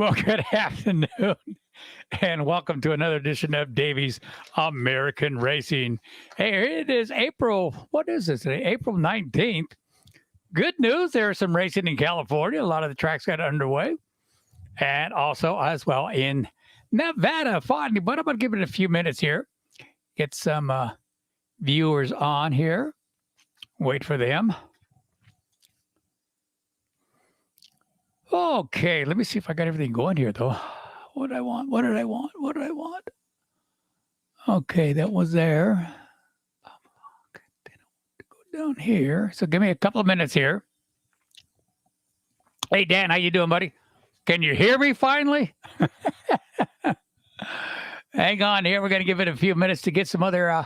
Well, good afternoon, and welcome to another edition of Davey's American Racing. Hey, it is April. What is this today? April 19th. Good news. There's some racing in California. A lot of the tracks got underway, and also as well in Nevada. Finally, but I'm going to give it a few minutes here. Get some viewers on here. Wait for them. Okay, let me see if I got everything going here, though. What did I want? What did I want? What did I want? Okay, that was there. Okay, then I want to go down here. So give me a couple of minutes here. Hey, Dan, how you doing, buddy? Can you hear me finally? Hang on here. We're going to give it a few minutes to get some other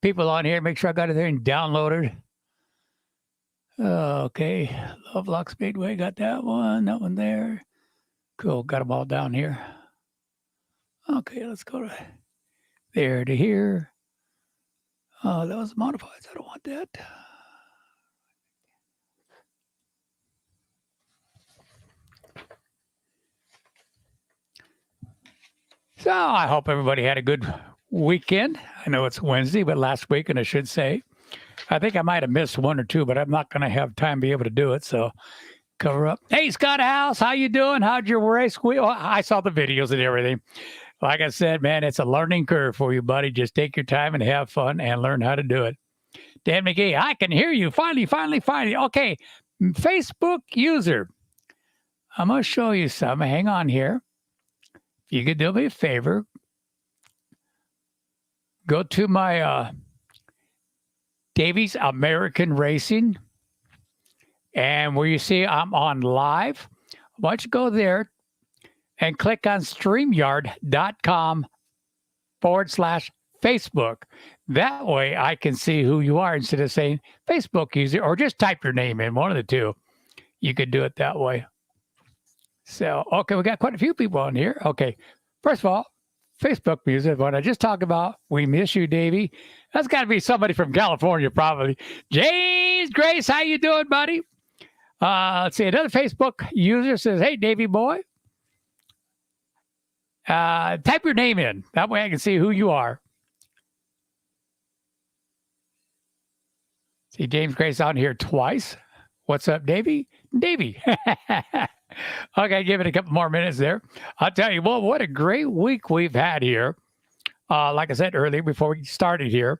people on here. Make sure I got it there and downloaded. Okay, Lovelock Speedway, got that one there. Cool, got them all down here. Okay, let's go to there to here. Oh, that was modifieds. I don't want that. So I hope everybody had a good weekend. I know it's Wednesday, but last weekend, I should say. I think I might have missed one or two, but I'm not going to have time to be able to do it. So cover up. Hey, Scott House, how you doing? How'd your race? Well, I saw the videos and everything. Like I said, man, it's a learning curve for you, buddy. Just take your time and have fun and learn how to do it. Dan McGee, I can hear you. Finally. Okay, Facebook user. I'm going to show you some. Hang on here. If you could do me a favor, go to my Davey's American Racing, and where you see I'm on live, why don't you go there and click on StreamYard.com/Facebook. That way I can see who you are instead of saying Facebook user, or just type your name in, one of the two. You could do it that way. So, okay, we got quite a few people on here. Okay, first of all, Facebook music, what I just talked about, we miss you, Davey. That's got to be somebody from California, probably. James Grace, how you doing, buddy? Let's see, another Facebook user says, hey, Davey boy. Type your name in. That way I can see who you are. See James Grace on here twice. What's up, Davey? Davey. Okay, give it a couple more minutes there. I'll tell you, well, what a great week we've had here. Like I said earlier, before we started here,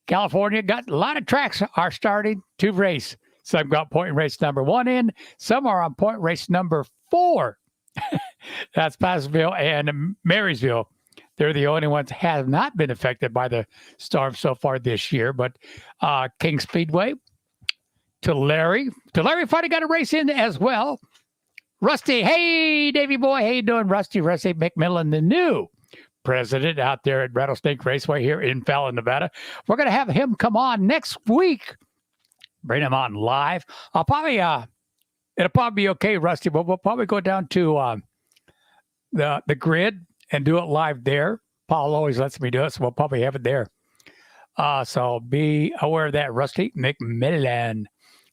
California got a lot of tracks are starting to race. Some got point race number 1 in. Some are on point race number 4. That's Passville and Marysville. They're the only ones that have not been affected by the storm so far this year. But King Speedway, Tulare finally got a race in as well. Rusty, hey, Davey boy, how you doing, Rusty McMillan, the new president out there at Rattlesnake Raceway here in Fallon, Nevada. We're going to have him come on next week. Bring him on live. I'll probably, it'll probably be okay, Rusty, but we'll probably go down to the grid and do it live there. Paul always lets me do it, so we'll probably have it there. So be aware of that, Rusty McMillan.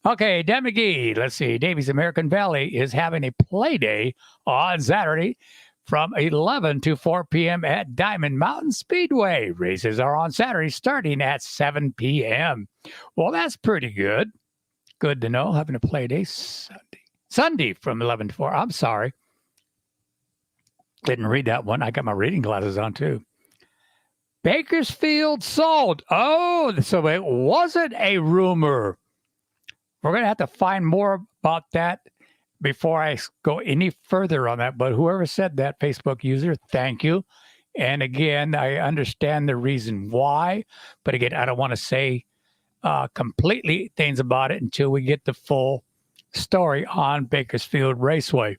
Okay, Dan McGee, let's see. Davey's American Valley is having a play day on Saturday from 11 to 4 p.m. at Diamond Mountain Speedway. Races are on Saturday starting at 7 p.m. Well, that's pretty good. Good to know. Having a play day Sunday from 11 to 4. I'm sorry. Didn't read that one. I got my reading glasses on, too. Bakersfield sold. Oh, so it wasn't a rumor. We're going to have to find more about that before I go any further on that. But whoever said that, Facebook user, thank you. And again, I understand the reason why. But again, I don't want to say completely things about it until we get the full story on Bakersfield Raceway.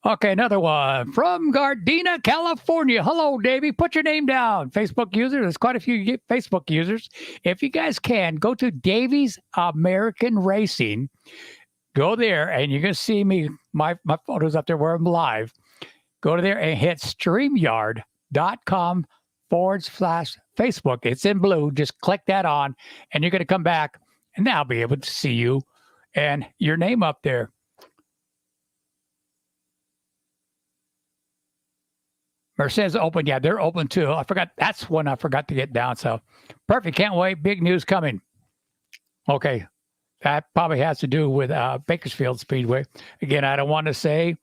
Okay, another one from Gardena, California. Hello, Davey. Put your name down. Facebook user. There's quite a few Facebook users. If you guys can, go to Davey's American Racing. Go there, and you're going to see me. My photo's up there where I'm live. Go to there and hit StreamYard.com/Facebook. It's in blue. Just click that on, and you're going to come back, and I'll be able to see you and your name up there. Mercedes open. Yeah, they're open too. I forgot. That's one I forgot to get down. So perfect. Can't wait. Big news coming. Okay. That probably has to do with Bakersfield Speedway. Again, I don't want to say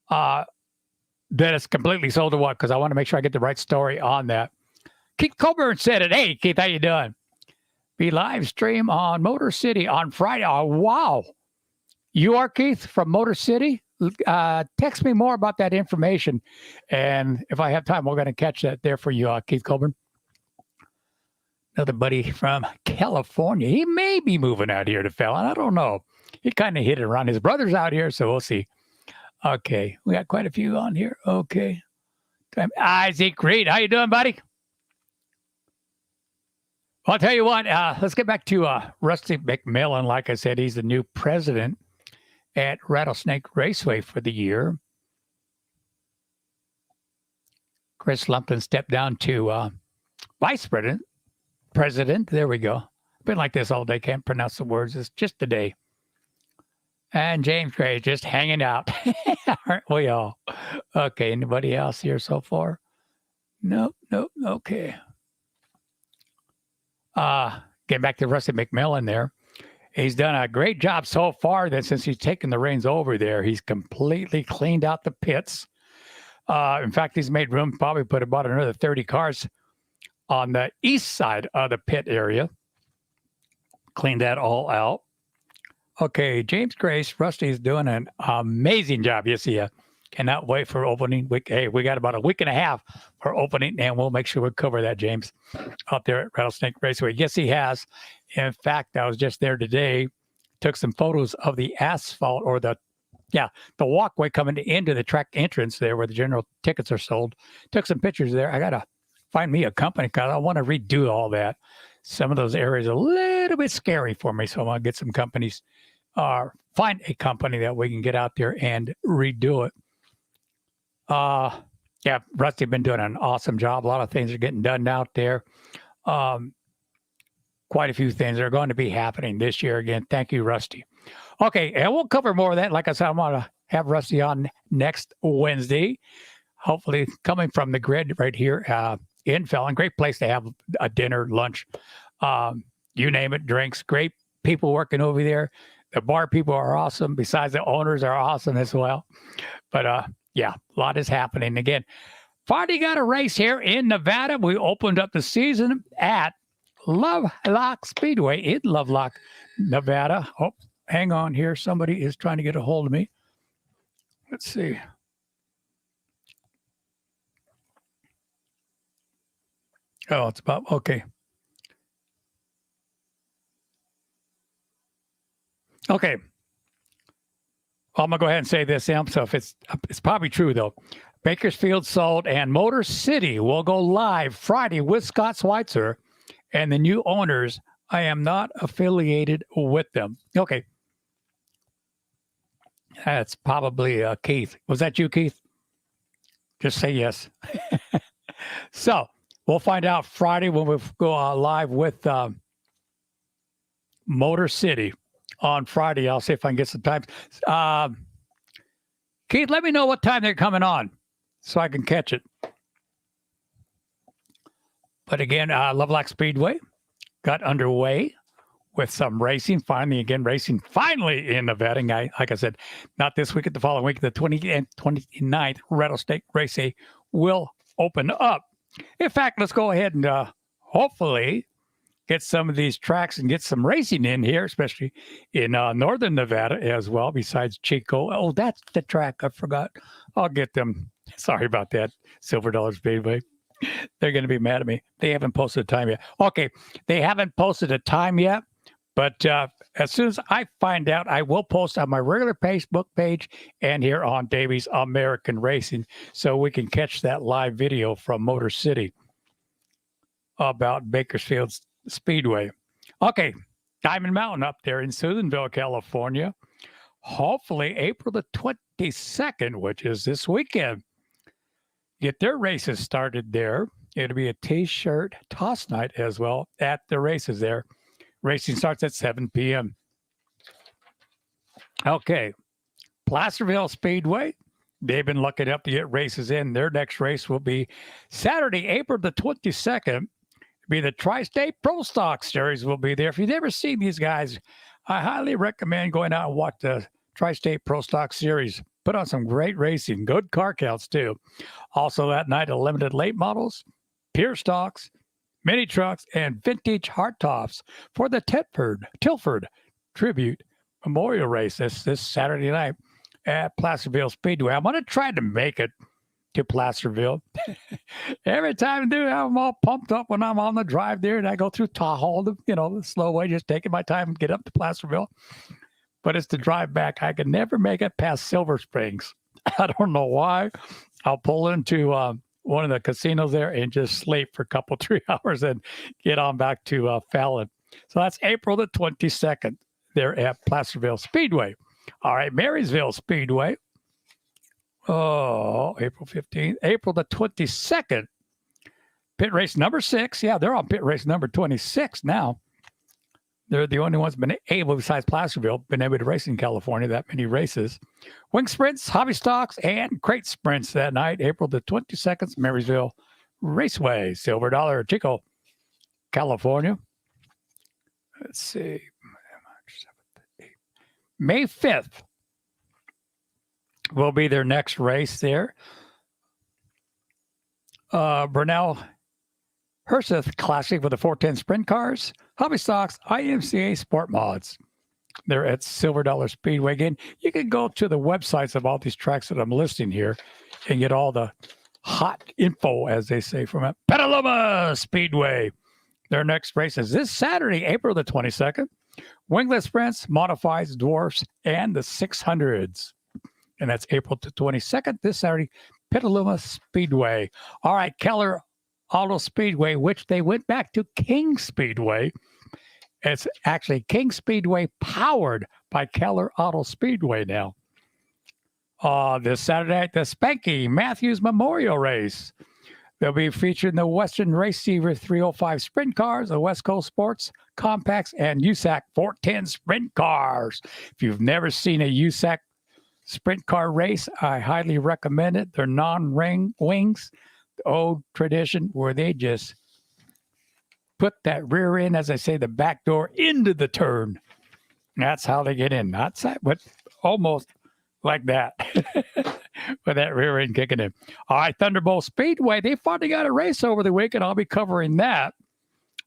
that it's completely sold or what, because I want to make sure I get the right story on that. Keith Coburn said it. Hey, Keith, how you doing? Be live stream on Motor City on Friday. Oh, wow. You are Keith from Motor City? Text me more about that information. And if I have time, we're going to catch that there for you, Keith Coburn. Another buddy from California. He may be moving out here to Fallon. I don't know. He kind of hit it around. His brother's out here, so we'll see. Okay. We got quite a few on here. Okay. Isaac Reed. How you doing, buddy? I'll tell you what, let's get back to Rusty McMillan. Like I said, he's the new president at Rattlesnake Raceway for the year. Chris Lumpton stepped down to vice president. There we go. Been like this all day. Can't pronounce the words. It's just a day. And James Gray just hanging out. Aren't we all? Okay. Anybody else here so far? Nope. Okay. Getting back to Rusty McMillan there. He's done a great job so far that since he's taken the reins over there, he's completely cleaned out the pits. In fact, he's made room, probably put about another 30 cars on the east side of the pit area. Cleaned that all out. Okay, James Grace, Rusty's doing an amazing job. Yes, he cannot wait for opening week. Hey, we got about a week and a half for opening, and we'll make sure we cover that, James, out there at Rattlesnake Raceway. Yes, he has. In fact, I was just there today, took some photos of the asphalt or the walkway coming into the track entrance there where the general tickets are sold. Took some pictures there. I got to find me a company because I want to redo all that. Some of those areas are a little bit scary for me, so I want to get some companies, find a company that we can get out there and redo it. Rusty been doing an awesome job. A lot of things are getting done out there. Quite a few things are going to be happening this year again. Thank you, Rusty. Okay, and we'll cover more of that. Like I said, I want to have Rusty on next Wednesday. Hopefully coming from the grid right here in Fallon. Great place to have a dinner, lunch, you name it, drinks. Great people working over there. The bar people are awesome. Besides, the owners are awesome as well. But a lot is happening. Again, Friday got a race here in Nevada. We opened up the season at Lovelock Speedway in Lovelock, Nevada. Oh, hang on here. Somebody is trying to get a hold of me. Let's see. Oh, it's about, okay. Okay. Well, I'm going to go ahead and say this, Sam. So it's probably true, though. Bakersfield sold and Motor City will go live Friday with Scott Schweitzer and the new owners. I am not affiliated with them. Okay. That's probably Keith. Was that you, Keith? Just say yes. So we'll find out Friday when we go live with Motor City on Friday. I'll see if I can get some times. Keith, let me know what time they're coming on so I can catch it. But again, Lovelock Speedway got underway with some racing. Finally in Nevada. Like I said, not this week, at the following week, the 20th and 29th, Rattlesnake Racing will open up. In fact, let's go ahead and hopefully get some of these tracks and get some racing in here, especially in northern Nevada as well, besides Chico. Oh, that's the track. I forgot. I'll get them. Sorry about that, Silver Dollar Speedway. They're going to be mad at me. They haven't posted a time yet. Okay, they haven't posted a time yet, but as soon as I find out, I will post on my regular Facebook page and here on Davey's American Racing so we can catch that live video from Motor City about Bakersfield Speedway. Okay, Diamond Mountain up there in Susanville, California. Hopefully April the 22nd, which is this weekend, get their races started there. It'll be a T-shirt toss night as well at the races there. Racing starts at 7 p.m. Okay, Placerville Speedway They've been lucky enough to get races in. Their next race will be Saturday, April the 22nd. Be the Tri-State Pro Stock Series will be there. If you've never seen these guys, I highly recommend going out and watch the Tri-State Pro Stock Series. Put on some great racing, good car counts too. Also that night, a limited late models, pure stocks, mini trucks, and vintage hardtops for the Tilford Tribute Memorial Race this Saturday night at Placerville Speedway. I'm going to try to make it to Placerville. Every time I do, I'm all pumped up when I'm on the drive there, and I go through Tahoe, the slow way, just taking my time and get up to Placerville. But it's the drive back. I can never make it past Silver Springs. I don't know why. I'll pull into one of the casinos there and just sleep for a couple, 3 hours and get on back to Fallon. So that's April the 22nd there at Placerville Speedway. All right, Marysville Speedway. Oh, April 15th. April the 22nd. Pit race number 6. Yeah, they're on pit race number 26 now. They're the only ones been able, besides Placerville, been able to race in California that many races. Wing sprints, hobby stocks, and crate sprints that night, April the 22nd, Marysville Raceway, Silver Dollar, Chico, California. Let's see. May 5th will be their next race there. Brunel Herseth Classic with the 410 sprint cars, hobby stocks, IMCA Sport Mods. They're at Silver Dollar Speedway. Again, you can go to the websites of all these tracks that I'm listing here and get all the hot info, as they say, from it. Petaluma Speedway. Their next race is this Saturday, April the 22nd. Winglet sprints, modifieds, dwarfs, and the 600s. And that's April the 22nd, this Saturday, Petaluma Speedway. All right, Keller Auto Speedway, which they went back to King Speedway. It's actually King Speedway powered by Keller Auto Speedway now. This Saturday, the Spanky Matthews Memorial Race. They'll be featuring the Western Receiver 305 sprint cars, the West Coast Sports Compacts, and USAC 410 sprint cars. If you've never seen a USAC sprint car race, I highly recommend it. They're non-ring wings, the old tradition where they just put that rear end, as I say, the back door into the turn. That's how they get in. Not side, but almost like that. With that rear end kicking in. All right, Thunderbolt Speedway. They finally got a race over the weekend. I'll be covering that.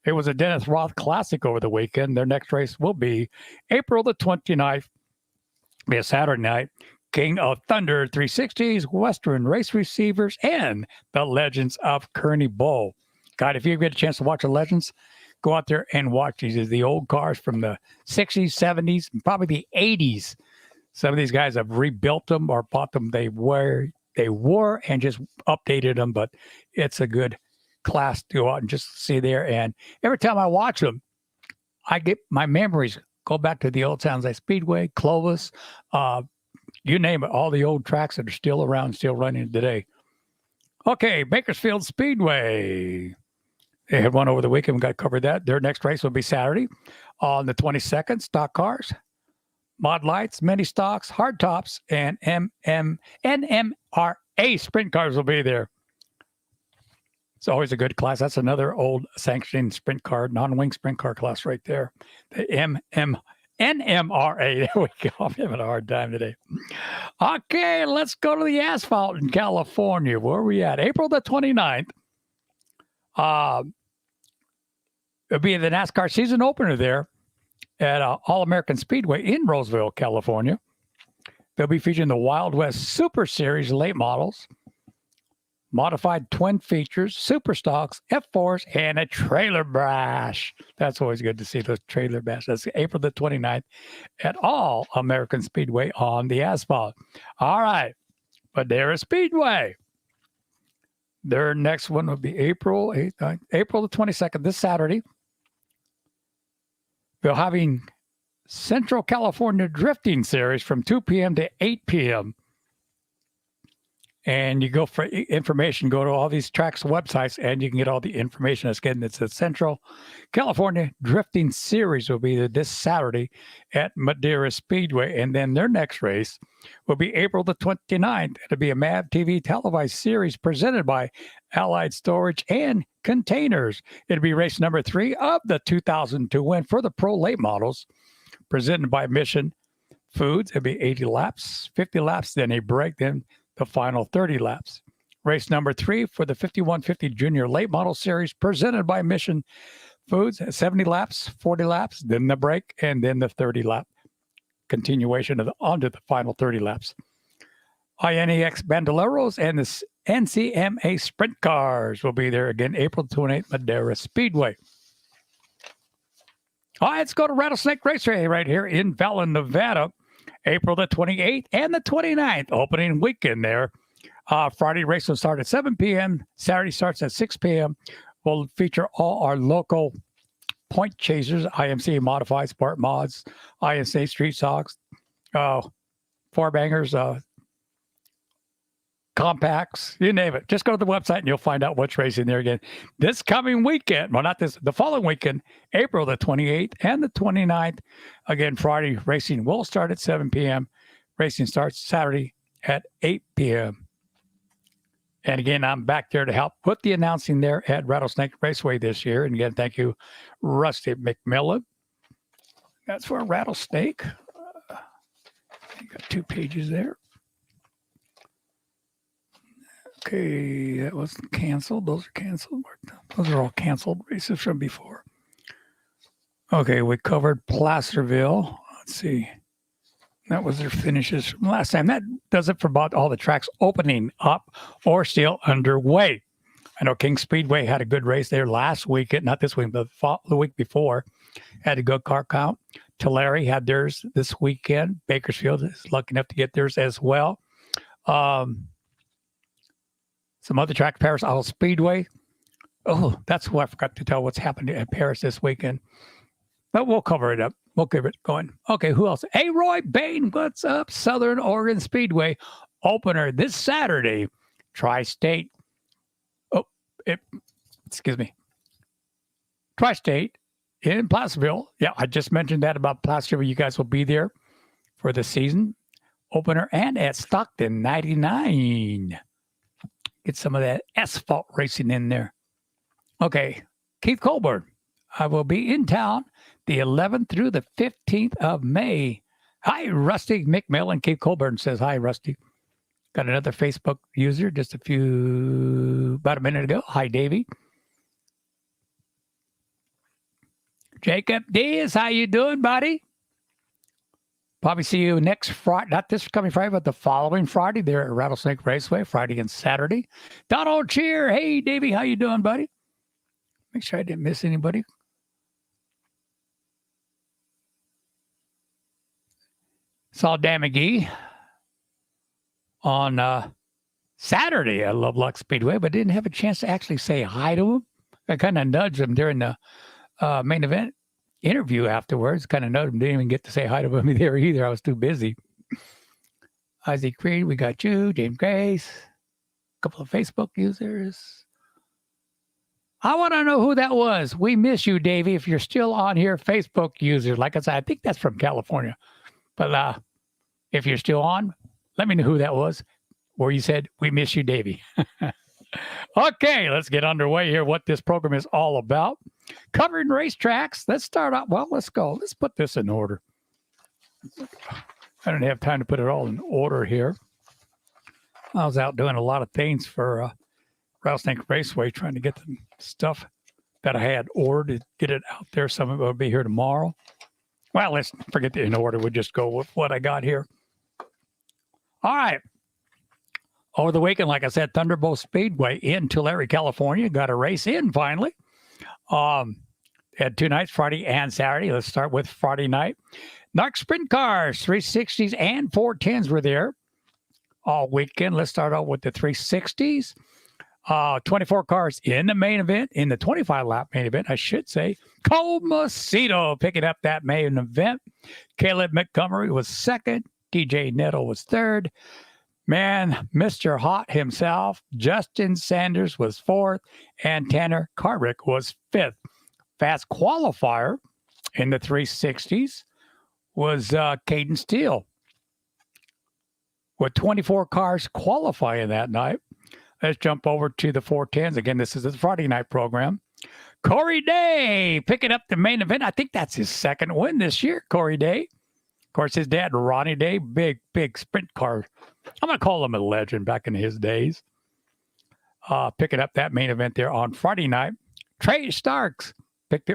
It was a Dennis Roth Classic over the weekend. Their next race will be April the 29th. Be a Saturday night. King of Thunder 360s, Western Race Receivers, and the Legends of Kearney Bowl. God, if you get a chance to watch the Legends, go out there and watch these. The old cars from the 60s, 70s, and probably the 80s. Some of these guys have rebuilt them or bought them. They were and just updated them, but it's a good class to go out and just see there. And every time I watch them, I get my memories go back to the old towns like Speedway, Clovis, you name it, all the old tracks that are still around, still running today. Okay, Bakersfield Speedway. They had one over the weekend. We got covered that. Their next race will be Saturday on the 22nd. Stock cars, mod lights, mini stocks, hard tops, and NMRA sprint cars will be there. It's always a good class. That's another old sanctioning sprint car, non-wing sprint car class right there. The NMRA. There we go. I'm having a hard time today. Okay, let's go to the asphalt in California. Where are we at? April the 29th. It'll be the NASCAR season opener there at All-American Speedway in Roseville, California. They'll be featuring the Wild West Super Series late models, modified twin features, super stocks, F4s, and a trailer bash. That's always good to see those trailer bash. That's April the 29th at All-American Speedway on the asphalt. All right, Madera Speedway. Their next one will be April the 22nd, this Saturday. They're having Central California Drifting Series from 2 p.m. to 8 p.m. And you go for information, go to all these tracks websites, and you can get all the information. Again, it's the Central California Drifting Series will be this Saturday at Madera Speedway. And then their next race will be April the 29th. It'll be a MAV TV televised series presented by Allied Storage and Containers. It'll be race number 3 of the 2002 win for the Pro Late Models, presented by Mission Foods. It'll be 80 laps, 50 laps, then a break, then the final 30 laps. Race number 3 for the 5150 Junior Late Model Series, presented by Mission Foods, 70 laps, 40 laps, then the break, and then the 30 lap continuation of onto the final 30 laps. INEX Bandoleros and the NCMA Sprint Cars will be there again, April 28th, Madera Speedway. All right, let's go to Rattlesnake Raceway right here in Fallon, Nevada, April the 28th and the 29th, opening weekend there. Friday race will start at 7 p.m. Saturday starts at 6 p.m. We'll feature all our local point chasers, IMCA Modified, Sport Mods, ISA Street Stocks, four bangers, compacts, you name it. Just go to the website and you'll find out what's racing there again. This coming weekend, well, not this, the following weekend, April the 28th and the 29th. Again, Friday racing will start at 7 p.m. Racing starts Saturday at 8 p.m. And again, I'm back there to help put the announcing there at Rattlesnake Raceway this year. And again, thank you, Rusty McMillan. That's for Rattlesnake. You got 2 pages there. Okay, that was canceled. Those are canceled. Those are all canceled races from before. Okay, we covered Placerville. Let's see. That was their finishes from last time. That does it for about all the tracks opening up or still underway. I know King Speedway had a good race there last weekend, not this week, but the week before. Had a good car count. Tulare had theirs this weekend. Bakersfield is lucky enough to get theirs as well. Some other track, Paris Auto Speedway. Oh, that's who I forgot to tell what's happening at Paris this weekend. But we'll cover it up. We'll keep it going. Okay, who else? Hey, Roy Bain, what's up? Southern Oregon Speedway opener this Saturday. Tri-State. Excuse me. Tri-State in Placerville. Yeah, I just mentioned that about Placerville. You guys will be there for the season opener and at Stockton 99. Get some of that asphalt racing in there. Okay, Keith Colburn. I will be in town the 11th through the 15th of May. Hi, Rusty McMillan. Keith Colburn says, hi, Rusty. Got another Facebook user just about a minute ago. Hi, Davey. Jacob Diaz, how you doing, buddy? Probably see you next Friday, not this coming Friday, but the following Friday. They're at Rattlesnake Raceway, Friday and Saturday. Donald Cheer, hey, Davey, how you doing, buddy? Make sure I didn't miss anybody. Saw Dan McGee on Saturday at Lovelock Speedway, but didn't have a chance to actually say hi to him. I kind of nudged him during the main event interview afterwards. Kind of nudged him. Didn't even get to say hi to him there either. I was too busy. Isaac Creed, we got you. James Grace, a couple of Facebook users. I want to know who that was. We miss you, Davey. If you're still on here, Facebook user. Like I said, I think that's from California. But if you're still on, let me know who that was. Where you said, we miss you, Davey. Okay, let's get underway here. What this program is all about. Covering racetracks. Let's start out. Well, let's go. Let's put this in order. I don't have time to put it all in order here. I was out doing a lot of things for Rattlesnake Raceway, trying to get the stuff that I had ordered to get it out there. Some of it will be here tomorrow. Well, let's forget the in order. We'll just go with what I got here. All right. Over the weekend, like I said, Thunderbolt Speedway in Tulare, California. Got a race in finally. Had 2 nights, Friday and Saturday. Let's start with Friday night. Narc Sprint Cars, 360s and 410s were there all weekend. Let's start out with the 360s. 24 cars in the main event, in the 25-lap main event, I should say. Cole Macedo picking up that main event. Caleb Montgomery was second. DJ Nettle was third. Man, Mr. Hot himself, Justin Sanders was fourth, and Tanner Carrick was fifth. Fast qualifier in the 360s was Caden Steele with 24 cars qualifying that night. Let's jump over to the 410s. Again, this is the Friday night program. Corey Day picking up the main event. I think that's his second win this year, Corey Day. Of course, his dad, Ronnie Day, big sprint car. I'm going to call him a legend back in his days. Picking up that main event there on Friday night. Trey Starks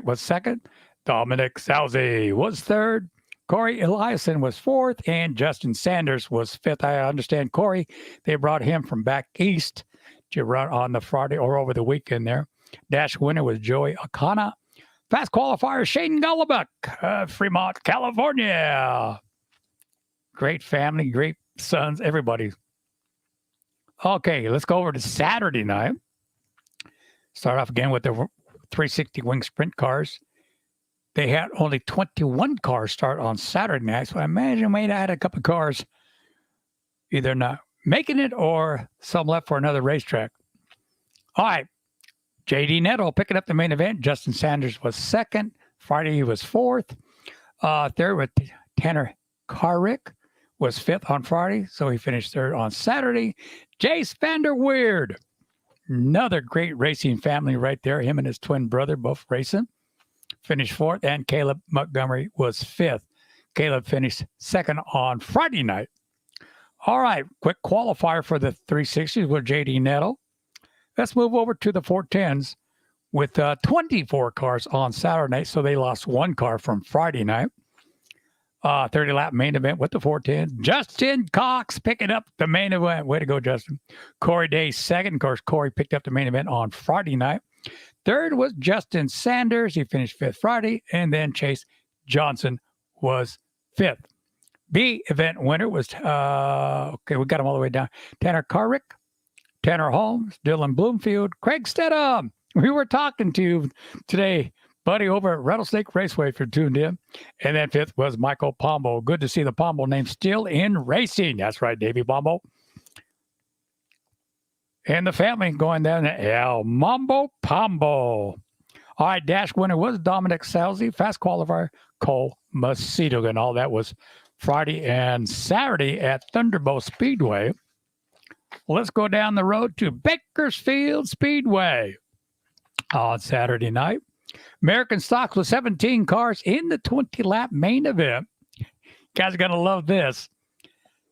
was second. Dominic Salzi was third. Corey Eliason was fourth. And Justin Sanders was fifth. I understand Corey, they brought him from back east to run on the Friday or over the weekend there. Dash winner was Joey Akana. Fast qualifier, Shane Golubuck, Fremont, California. Great family, great sons, everybody. Okay, let's go over to Saturday night. Start off again with the 360 wing sprint cars. They had only 21 cars start on Saturday night, so I imagine we had a couple of cars either not making it or some left for another racetrack. All right. J.D. Nettle picking up the main event. Justin Sanders was second. Friday, he was fourth. Third with Tanner Carrick was fifth on Friday, so he finished third on Saturday. Jace Vanderweerd, another great racing family right there. Him and his twin brother both racing. Finished fourth, and Caleb Montgomery was fifth. Caleb finished second on Friday night. All right, quick qualifier for the 360s with J.D. Nettle. Let's move over to the 410s with 24 cars on Saturday night. So they lost one car from Friday night. 30-lap main event with the 410s. Justin Cox picking up the main event. Way to go, Justin. Corey Day second. Of course, Corey picked up the main event on Friday night. Third was Justin Sanders. He finished fifth Friday. And then Chase Johnson was fifth. B event winner was, we got him all the way down. Tanner Carrick, Tanner Holmes, Dylan Bloomfield, Craig Stedham. We were talking to you today, buddy, over at Rattlesnake Raceway if you're tuned in. And then fifth was Michael Pombo. Good to see the Pombo name still in racing. That's right, Davey Pombo. And the family going down to El Mambo Pombo. All right, dash winner was Dominic Salzi. Fast qualifier, Cole Macedo. And all that was Friday and Saturday at Thunderbolt Speedway. Let's go down the road to Bakersfield Speedway on Saturday night. American Stocks with 17 cars in the 20-lap main event. You guys are going to love this.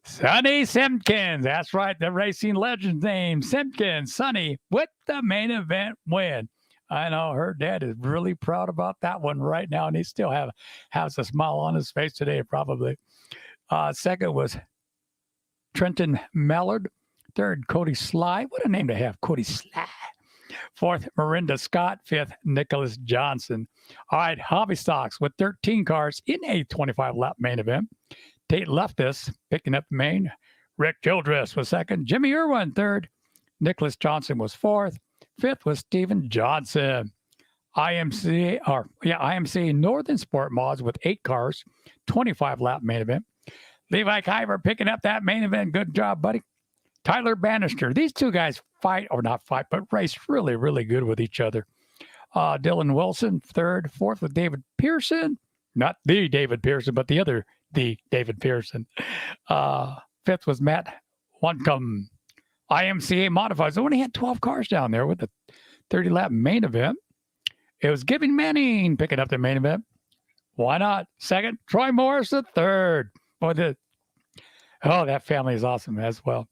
Sonny Simpkins. That's right, the racing legend's name. Simpkins, Sonny, with the main event win. I know her dad is really proud about that one right now, and he still has a smile on his face today, probably. Second was Trenton Mallard. Third, Cody Sly. What a name to have, Cody Sly. Fourth, Miranda Scott. Fifth, Nicholas Johnson. All right, Hobby Stocks with 13 cars in a 25-lap main event. Tate Leftis picking up the main. Rick Childress was second. Jimmy Irwin third. Nicholas Johnson was fourth. Fifth was Steven Johnson. IMC Northern Sport Mods with 8 cars, 25-lap main event. Levi Kyver picking up that main event. Good job, buddy. Tyler Bannister. These two guys race really, really good with each other. Dylan Wilson, third. Fourth with David Pearson. Not the David Pearson, but the David Pearson. Fifth was Matt Wancombe. IMCA Modifieds. They only had 12 cars down there with the 30-lap main event. It was Giving Manning picking up the main event. Why not? Second, Troy Morris, the third. That family is awesome as well.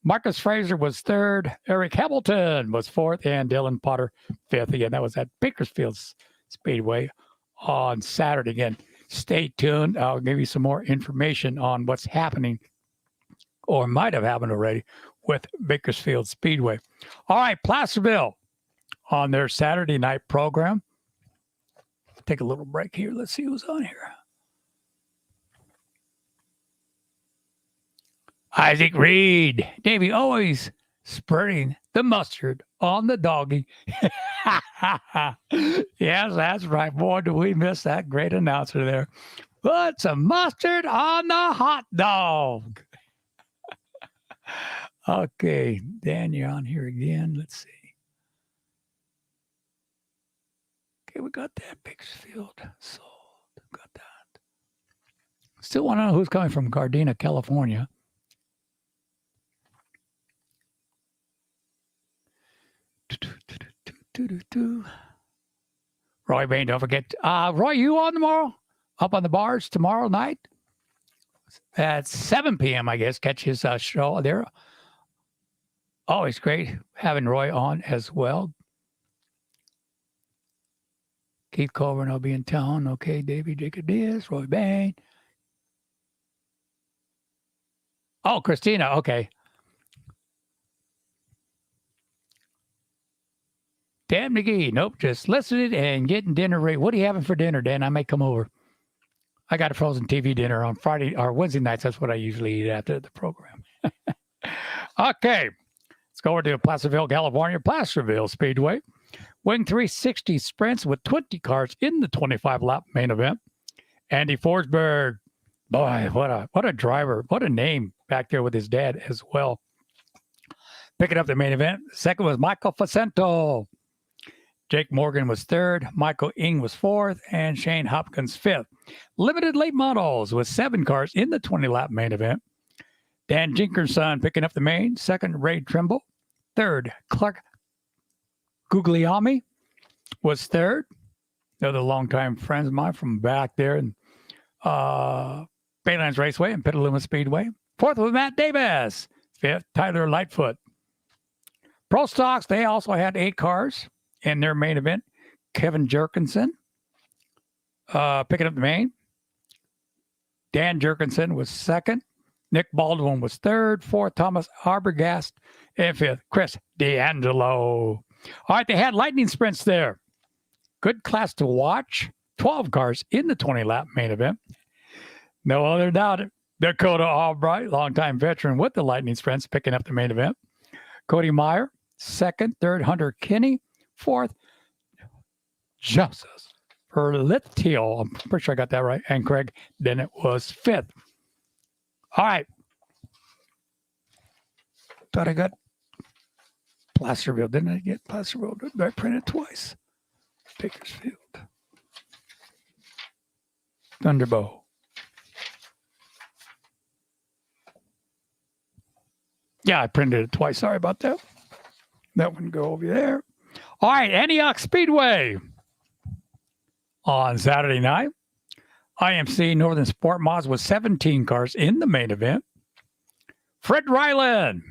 Marcus Fraser was third. Eric Hamilton was fourth. And Dylan Potter fifth. Again, that was at Bakersfield Speedway on Saturday. Again, stay tuned. I'll give you some more information on what's happening or might have happened already with Bakersfield Speedway. All right, Placerville on their Saturday night program. Take a little break here. Let's see who's on here. Isaac Reed. Davey always spreading the mustard on the doggy. Yes, that's right. Boy, do we miss that great announcer there. Put some mustard on the hot dog. Okay, Dan, you're on here again. Let's see. Okay, we got that Bakersfield sold. Got that. Still want to know who's coming from Gardena, California. Roy Bain, don't forget. Roy, you on tomorrow? Up on the bars tomorrow night at 7 p.m., I guess. Catch his show there. Always great having Roy on as well. Keith Colburn, I'll be in town. Okay, Davey, Jacob Diaz, Roy Bain. Oh, Christina. Okay. Dan McGee. Nope, just listening and getting dinner ready. What are you having for dinner, Dan? I may come over. I got a frozen TV dinner on Friday or Wednesday nights. That's what I usually eat after the program. Okay. Let's go over to Placerville, California, Placerville Speedway. Wing 360 sprints with 20 cars in the 25-lap main event. Andy Forsberg. Boy, what a driver. What a name back there with his dad as well. Picking up the main event. Second was Michael Facento. Jake Morgan was third. Michael Ing was fourth. And Shane Hopkins fifth. Limited late models with 7 cars in the 20-lap main event. Dan Jinkerson picking up the main. Second, Ray Trimble. Third, Clark Guglielmi was third. Another longtime friends of mine from back there in Baylands Raceway and Petaluma Speedway. Fourth was Matt Davis. Fifth, Tyler Lightfoot. Pro Stocks, they also had 8 cars in their main event. Kevin Jerkinson picking up the main. Dan Jerkinson was second. Nick Baldwin was third. Fourth, Thomas Arbogast. And fifth, Chris D'Angelo. All right, they had lightning sprints there. Good class to watch. 12 cars in the 20-lap main event. No other doubt it. Dakota Albright, longtime veteran with the lightning sprints, picking up the main event. Cody Meyer, second. Third, Hunter Kinney. Fourth, Joseph Perlitio. I'm pretty sure I got that right. And Craig Dennett was fifth. All right. Thought I got Placerville. Didn't I get Placerville? Did I print it twice? Bakersfield. Thunderbow. Yeah, I printed it twice. Sorry about that. That one go over there. All right, Antioch Speedway. On Saturday night, IMC Northern Sport Mods with 17 cars in the main event. Fred Ryland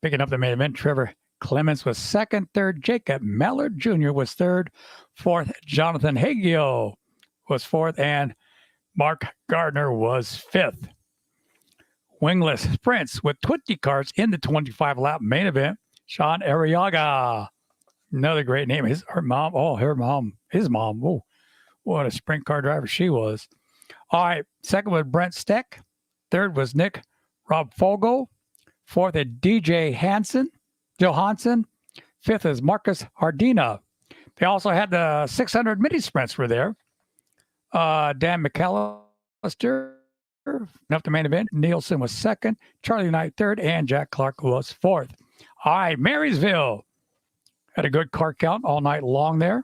picking up the main event. Trevor Clements was second. Third, Jacob Mallard Jr. was third. Fourth, Jonathan Hagio was fourth. And Mark Gardner was fifth. Wingless sprints with 20 cars in the 25-lap main event. Sean Arriaga, another great name. His mom. Oh, what a sprint car driver she was. All right, second was Brent Steck. Third was Nick Rob Fogel. Fourth is DJ Johansson. Fifth is Marcus Hardina. They also had the 600 mini sprints were there. Dan McAllister, enough the main event. Nielsen was second. Charlie Knight third. And Jack Clark was fourth. All right, Marysville had a good car count all night long there.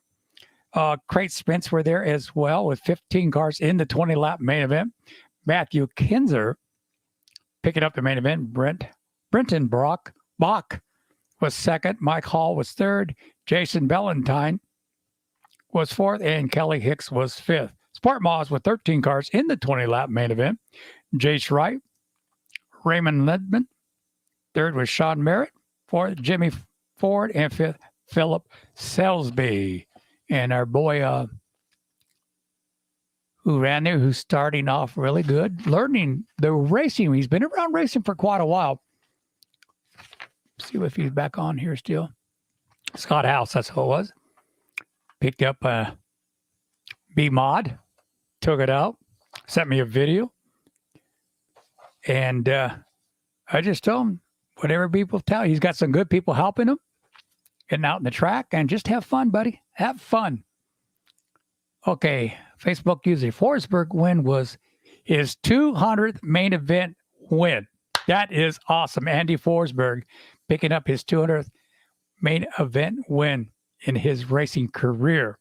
Crate sprints were there as well with 15 cars in the 20-lap main event. Matthew Kinzer picking up the main event. Brenton Bach was second. Mike Hall was third. Jason Valentine was fourth. And Kelly Hicks was fifth. Sport Mods with 13 cars in the 20-lap main event. Jace Wright, Raymond Ledman. Third was Sean Merritt. Fourth, Jimmy Ford. And fifth, Philip Selsby. And our boy who ran there, who's starting off really good, learning the racing. He's been around racing for quite a while. See if he's back on here still. Scott House, that's who it was. Picked up a B-Mod, took it out, sent me a video. And I just told him, whatever people tell you, he's got some good people helping him, getting out in the track, and just have fun, buddy. Have fun. Okay, Facebook user Forsberg win was his 200th main event win. That is awesome. Andy Forsberg picking up his 200th main event win in his racing career.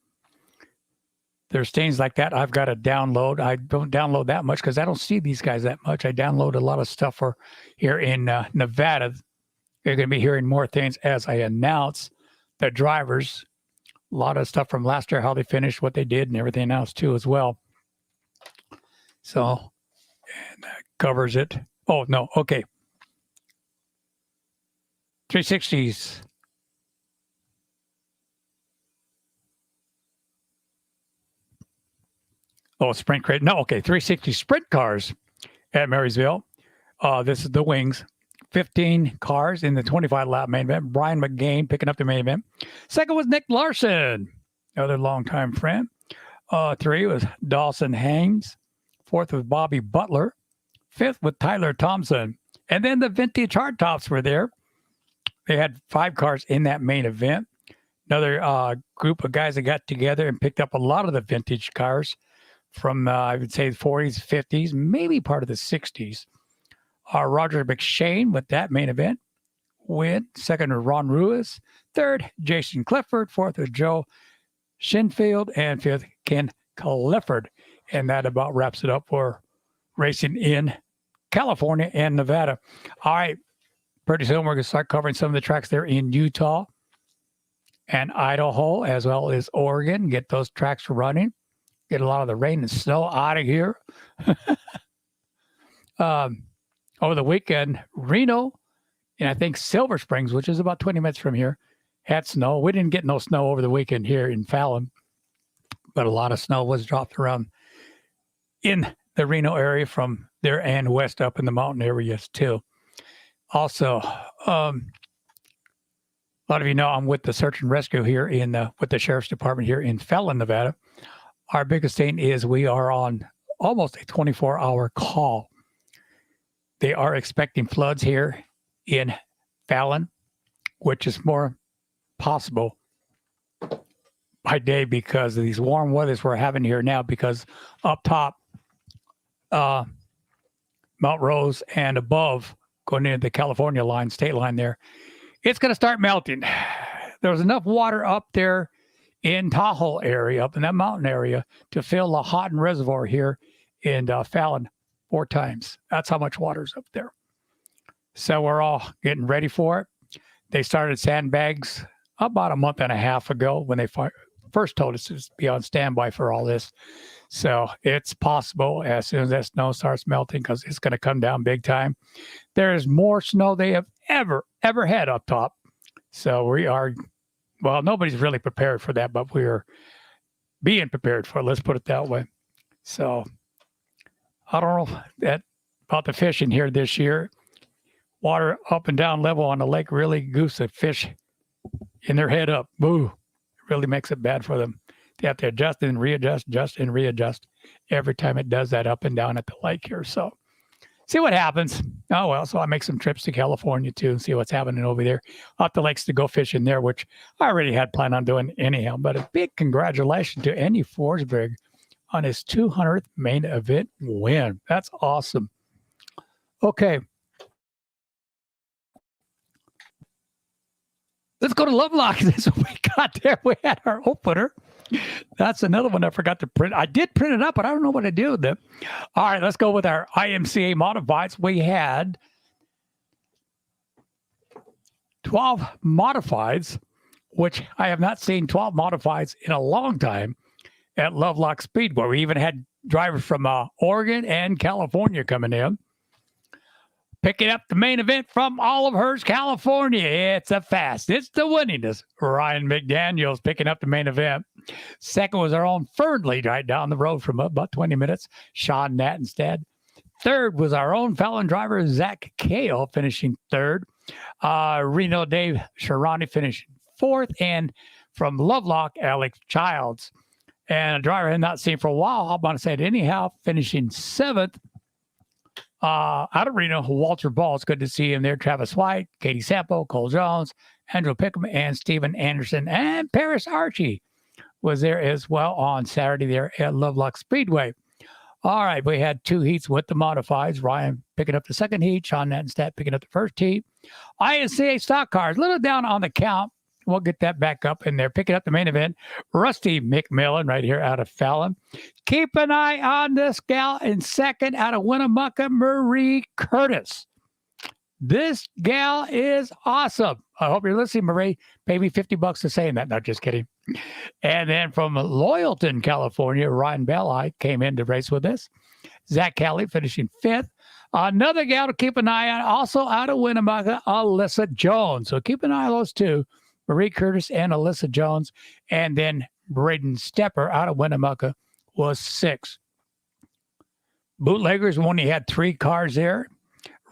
There's things like that I've got to download. I don't download that much because I don't see these guys that much. I download a lot of stuff for here in Nevada. You're going to be hearing more things as I announce the drivers. A lot of stuff from last year, how they finished, what they did, and everything else too as well. So, and that covers it. Oh, no. Okay. 360s. Oh, sprint crate. No, okay. 360 sprint cars at Marysville. This is the wings. 15 cars in the 25 lap main event. Brian McGain picking up the main event. Second was Nick Larson, another longtime friend. 3 was Dawson Haynes. 4th was Bobby Butler. 5th with Tyler Thompson. And then the vintage hardtops were there. They had 5 cars in that main event. Another group of guys that got together and picked up a lot of the vintage cars from, I would say, the 40s, 50s, maybe part of the 60s. Roger McShane with that main event win. 2nd was Ron Ruiz. 3rd, Jason Clifford. 4th was Joe Shinfield. And 5th, Ken Clifford. And that about wraps it up for racing in California and Nevada. All right. Pretty soon we're going to start covering some of the tracks there in Utah and Idaho, as well as Oregon. Get those tracks running. Get a lot of the rain and snow out of here. Over the weekend, Reno and I think Silver Springs, which is about 20 minutes from here, had snow. We didn't get no snow over the weekend here in Fallon, but a lot of snow was dropped around in the Reno area from there and west up in the mountain areas too. Also, a lot of you know I'm with the search and rescue here with the Sheriff's Department here in Fallon, Nevada. Our biggest thing is we are on almost a 24-hour call. They are expecting floods here in Fallon, which is more possible by day because of these warm weathers we're having here now, because up top, Mount Rose and above, going into the California line, state line there, it's going to start melting. There's enough water up there in Tahoe area, up in that mountain area, to fill the Houghton Reservoir here in Fallon 4 times. That's how much water's up there. So we're all getting ready for it. They started sandbags about a month and a half ago when they first told us to be on standby for all this. So it's possible as soon as that snow starts melting, because it's going to come down big time. There is more snow they have ever had up top. So we are, well, nobody's really prepared for that, but we're being prepared for it. Let's put it that way. So I don't know about the fishing here this year. Water up and down level on the lake really goose the fish in their head up. Boo. It really makes it bad for them. They have to adjust and readjust, adjust and readjust every time it does that up and down at the lake here. So see what happens. Oh, well, so I make some trips to California too and see what's happening over there. Up the lakes to go fishing there, which I already had planned on doing anyhow. But a big congratulations to Andy Forsberg on his 200th main event win. That's awesome. Okay. Let's go to Lovelock. This is what we got there. We had our opener. That's another one I forgot to print. I did print it up, but I don't know what to do with it. All right, let's go with our IMCA modifieds. We had 12 modifieds, which I have not seen 12 modifieds in a long time at Lovelock Speedway. We even had drivers from Oregon and California coming in. Picking up the main event from Olivehurst, California. It's a fast. It's the winningest. Ryan McDaniels picking up the main event. Second was our own Fernley right down the road from about 20 minutes. Sean Nattenstead. Third was our own Fallon driver, Zach Kale, finishing third. Reno Dave Sharani finishing fourth. And from Lovelock, Alex Childs. And a driver I had not seen for a while, I'm going to say it anyhow, finishing seventh. Out of Reno, Walter Ball. It's good to see him there. Travis White, Katie Sampo, Cole Jones, Andrew Pickham, and Steven Anderson. And Paris Archie was there as well on Saturday there at Lovelock Speedway. All right, we had 2 heats with the modifieds. Ryan picking up the second heat, Sean Nattenstadt picking up the first heat. INCA stock cars, a little down on the count. We'll get that back up in there. Picking up the main event, Rusty McMillan right here out of Fallon. Keep an eye on this gal in second out of Winnemucca, Marie Curtis. This gal is awesome. I hope you're listening, Marie. Pay me $50 to saying that. No, just kidding. And then from Loyalton, California, Ryan Belli came in to race with us. Zach Kelly finishing 5th. Another gal to keep an eye on, also out of Winnemucca, Alyssa Jones. So keep an eye on those two, Marie Curtis and Alyssa Jones. And then Braden Stepper out of Winnemucca was 6th. Bootleggers only had 3 cars there.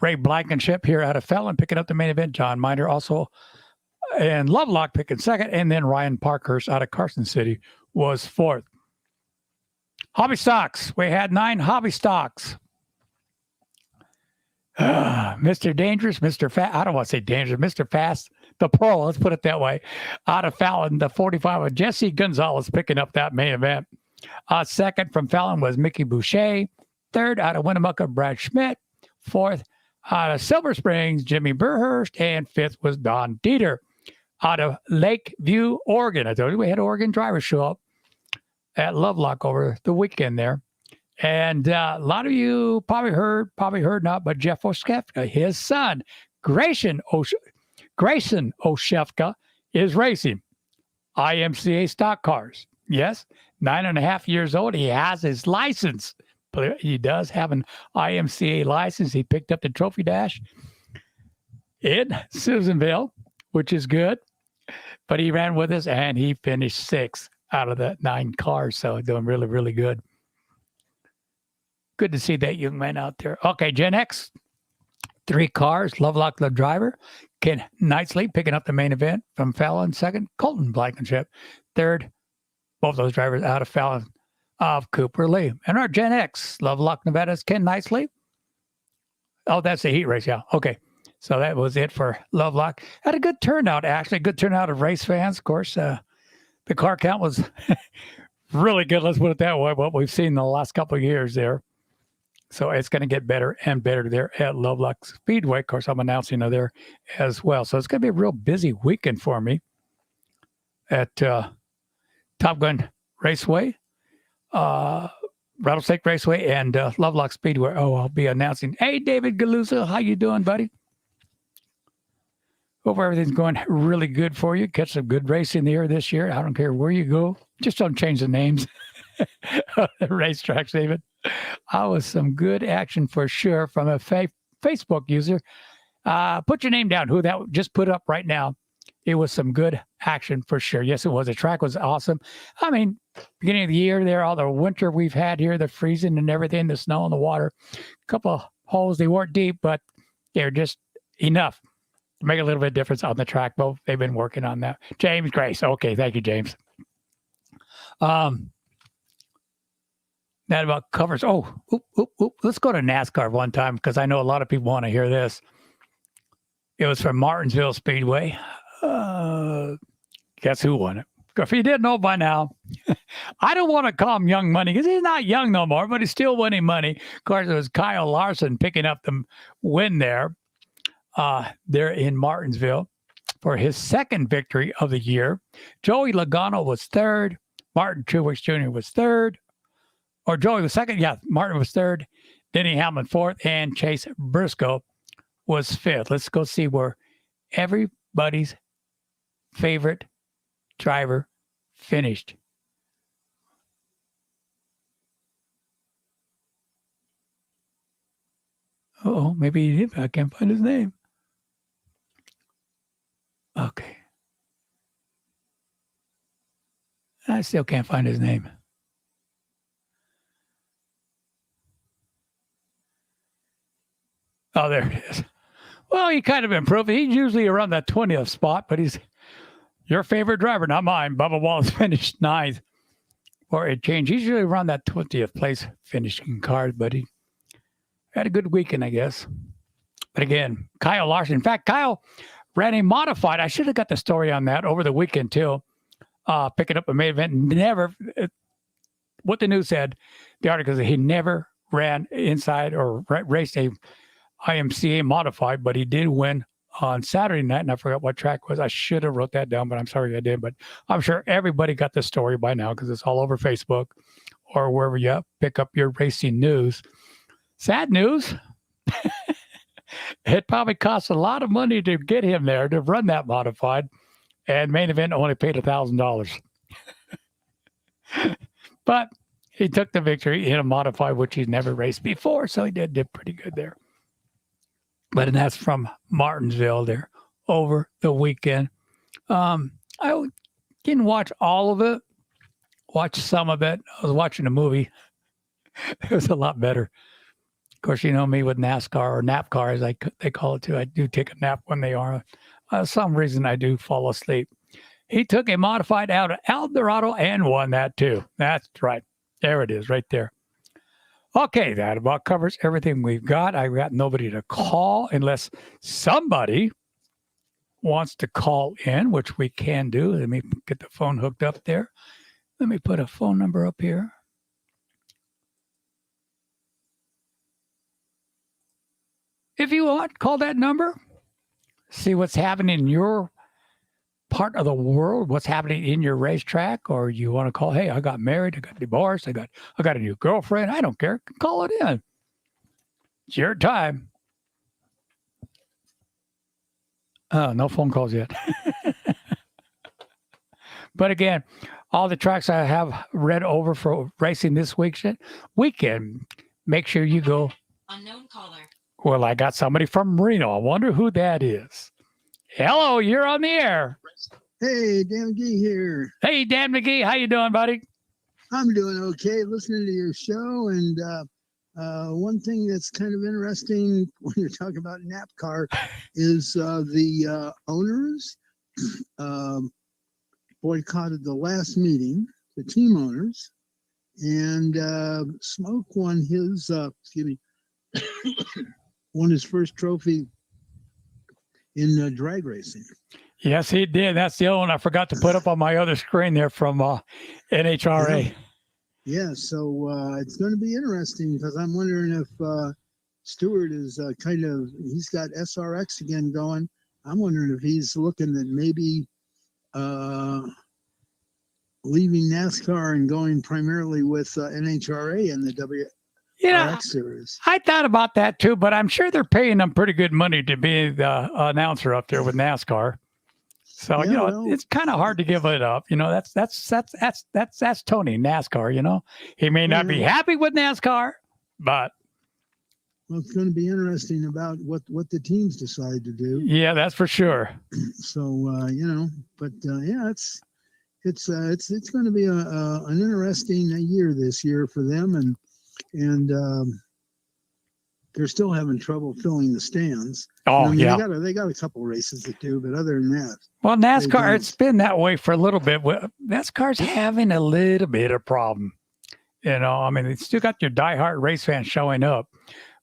Ray Blankenship here out of Fallon picking up the main event. John Miner also, and Lovelock picking 2nd. And then Ryan Parkhurst out of Carson City was 4th. Hobby stocks. We had 9 hobby stocks. Mr. Dangerous, Mr. Fast. I don't want to say dangerous. Mr. Fast, the pro. Let's put it that way. Out of Fallon, the 45 of Jesse Gonzalez picking up that main event. 2nd from Fallon was Mickey Boucher. 3rd out of Winnemucca, Brad Schmidt. 4th out of Silver Springs, Jimmy Burhurst. And 5th was Don Dieter out of Lakeview, Oregon. I told you we had Oregon drivers show up at Lovelock over the weekend there. And a lot of you probably heard not, but Jeff Oshefka, his son, Grayson Oshefka, is racing IMCA stock cars. Yes, 9.5 years old. He has his license, but he does have an IMCA license. He picked up the trophy dash in Susanville, which is good. But he ran with us, and he finished 6th out of the 9 cars. So doing really, really good. Good to see that young man out there. Okay, Gen X, 3 cars. Lovelock, the driver. Ken Knightsley picking up the main event from Fallon. 2nd, Colton Blankenship. 3rd, both those drivers out of Fallon of Cooper Lee. And our Gen X, Lovelock, Nevada's Ken Knightsley. Oh, that's the heat race, yeah. Okay, so that was it for Lovelock. Had a good turnout, actually. Good turnout of race fans. Of course, the car count was really good. Let's put it that way. What we've seen in the last couple of years there. So it's going to get better and better there at Lovelock Speedway. Of course, I'm announcing there as well. So it's going to be a real busy weekend for me at Top Gun Raceway, Rattlesnake Raceway, and Lovelock Speedway. Oh, I'll be announcing. Hey, David Galuza, how you doing, buddy? Hope everything's going really good for you. Catch some good racing there this year. I don't care where you go. Just don't change the names of the racetracks, David. Was some good action for sure from a Facebook user. Put your name down, who that just put up right now. It was some good action for sure. Yes, it was. The track was awesome. I mean, beginning of the year there, all the winter we've had here, the freezing and everything, the snow and the water. A couple of holes, they weren't deep, but they're just enough to make a little bit of difference on the track. Both they've been working on that. James Grace. Okay, thank you, James. That about covers. Oh, let's go to NASCAR one time because I know a lot of people want to hear this. It was from Martinsville Speedway. Guess who won it? If you didn't know by now, I don't want to call him Young Money because he's not young no more, but he's still winning money. Of course, it was Kyle Larson picking up the win there in Martinsville for his 2nd victory of the year. Joey Logano was 3rd. Martin Truex Jr. was 3rd. Or Joey was 2nd. Yeah, Martin was 3rd. Denny Hamlin 4th. And Chase Briscoe was 5th. Let's go see where everybody's favorite driver finished. Oh, maybe he did. I can't find his name. Okay. I still can't find his name. Oh, there it is. Well, he kind of improved. He's usually around that 20th spot, but he's your favorite driver, not mine. Bubba Wallace finished 9th. Or it changed. He's usually around that 20th place finishing cars, but he had a good weekend, I guess. But again, Kyle Larson. In fact, Kyle ran a modified. I should have got the story on that over the weekend, too. Picking up a main event. Never, what the news said, the article said he never ran inside or raced a IMCA modified, but he did win on Saturday night, and I forgot what track it was. I should have wrote that down, but I'm sorry I did. But I'm sure everybody got the story by now because it's all over Facebook or wherever you pick up your racing news. Sad news. It probably cost a lot of money to get him there to run that modified, and main event only paid $1,000. But he took the victory in a modified, which he's never raced before, so he did pretty good there. But and that's from Martinsville there over the weekend. I didn't watch all of it. Watched some of it. I was watching a movie. It was a lot better. Of course, you know me with NASCAR or NAPCAR, as they call it too. I do take a nap when they are. Some reason I do fall asleep. He took a modified out of Eldorado and won that too. That's right. There it is right there. Okay, that about covers everything we've got. I got nobody to call unless somebody wants to call in, which we can do. Let me get the phone hooked up there. Let me put a phone number up here. If you want, call that number. See what's happening in your part of the world, what's happening in your racetrack, or you want to call, hey, I got married, I got divorced, I got a new girlfriend. I don't care. Call it in. It's your time. Oh, no phone calls yet. But again, all the tracks I have read over for racing this weekend, make sure you go. Unknown caller. Well, I got somebody from Reno. I wonder who that is. Hello, you're on the air. Hey, Dan McGee here. Hey, Dan McGee, how you doing, buddy? I'm doing okay, listening to your show. And one thing that's kind of interesting when you're talking about NAPCAR is the owners boycotted the last meeting, the team owners, and Smoke won his won his first trophy in drag racing. Yes, he did. That's the other one I forgot to put up on my other screen there from NHRA. Yeah, so it's going to be interesting because I'm wondering if Stewart is he's got SRX again going. I'm wondering if he's looking at maybe leaving NASCAR and going primarily with NHRA and the WRX series. I thought about that too, but I'm sure they're paying him pretty good money to be the announcer up there with NASCAR. So it's kind of hard to give it up. That's Tony NASCAR. He may not be happy with NASCAR, but it's going to be interesting about what the teams decide to do. Yeah, that's for sure. So it's going to be an interesting year this year for them, and they're still having trouble filling the stands. Oh, yeah. They got a couple races to do, but other than that. Well, NASCAR, it's been that way for a little bit. NASCAR's having a little bit of problem. They still got your diehard race fans showing up,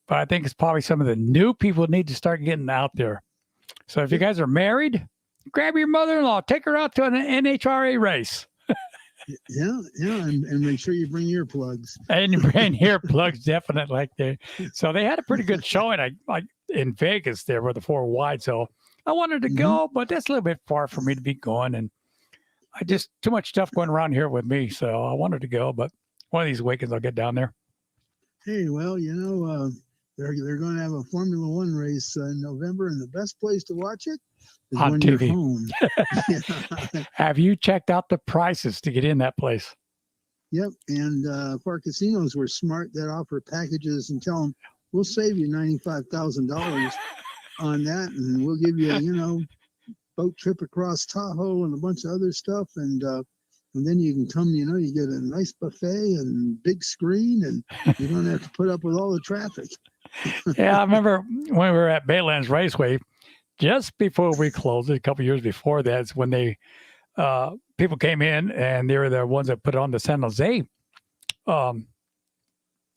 but I think it's probably some of the new people need to start getting out there. So if you guys are married, grab your mother-in-law, take her out to an NHRA race. Yeah, and make sure you bring earplugs. And you bring earplugs, definitely. Like so they had a pretty good showing like in Vegas there with the 4 wide. So I wanted to go, but that's a little bit far for me to be going, and I just too much stuff going around here with me. So I wanted to go, but one of these weekends I'll get down there. Hey, well, they're going to have a Formula One race in November, and the best place to watch it is on when TV. You're home. Have you checked out the prices to get in that place? Yep, and our casinos were smart that offer packages and tell them, we'll save you $95,000 on that, and we'll give you, boat trip across Tahoe and a bunch of other stuff, and then you can come, you get a nice buffet and big screen, and you don't have to put up with all the traffic. Yeah, I remember when we were at Baylands Raceway, just before we closed, a couple of years before that's when they people came in, and they were the ones that put on the San Jose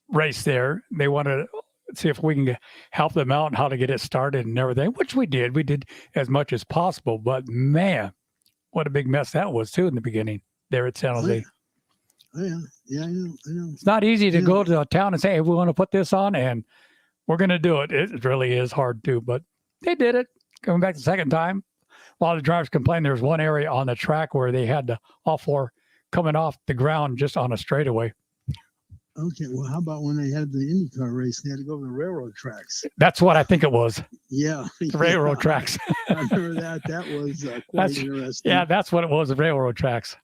race there. They wanted to see if we can help them out and how to get it started and everything, which we did. We did as much as possible, but man, what a big mess that was too in the beginning there at San Jose. Oh yeah, yeah, I know, I know. It's not easy to Yeah. go to a town and say, hey, we want to put this on and we're going to do it. It really is hard too, but they did it. Coming back the second time, a lot of drivers complained there was one area on the track where they had the all four coming off the ground just on a straightaway. Okay, well, how about when they had the IndyCar race? They had to go over the railroad tracks. That's what I think it was. Yeah, The railroad tracks. I remember that. That was quite interesting. Yeah, that's what it was, the railroad tracks.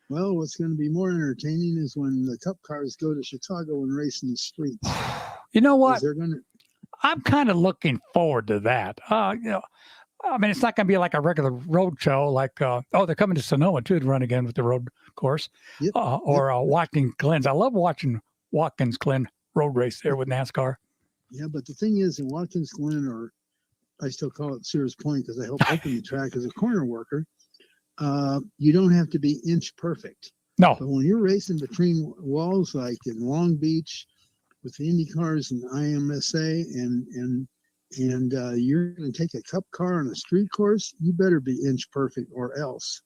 Well, what's going to be more entertaining is when the Cup cars go to Chicago and race in the streets. You know what? They're going to. I'm kind of looking forward to that. You know, I mean, it's not going to be like a regular road show. Like, they're coming to Sonoma too to run again with the road course, Yep. or Watkins Glen's. I love watching Watkins Glen road race there with NASCAR. Yeah, but the thing is, in Watkins Glen, or I still call it Sears Point because I helped open the track as a corner worker, you don't have to be inch perfect. No, But when you're racing between walls, like in Long Beach with the Indy cars and IMSA, and you're going to take a Cup car on a street course, you better be inch perfect, or else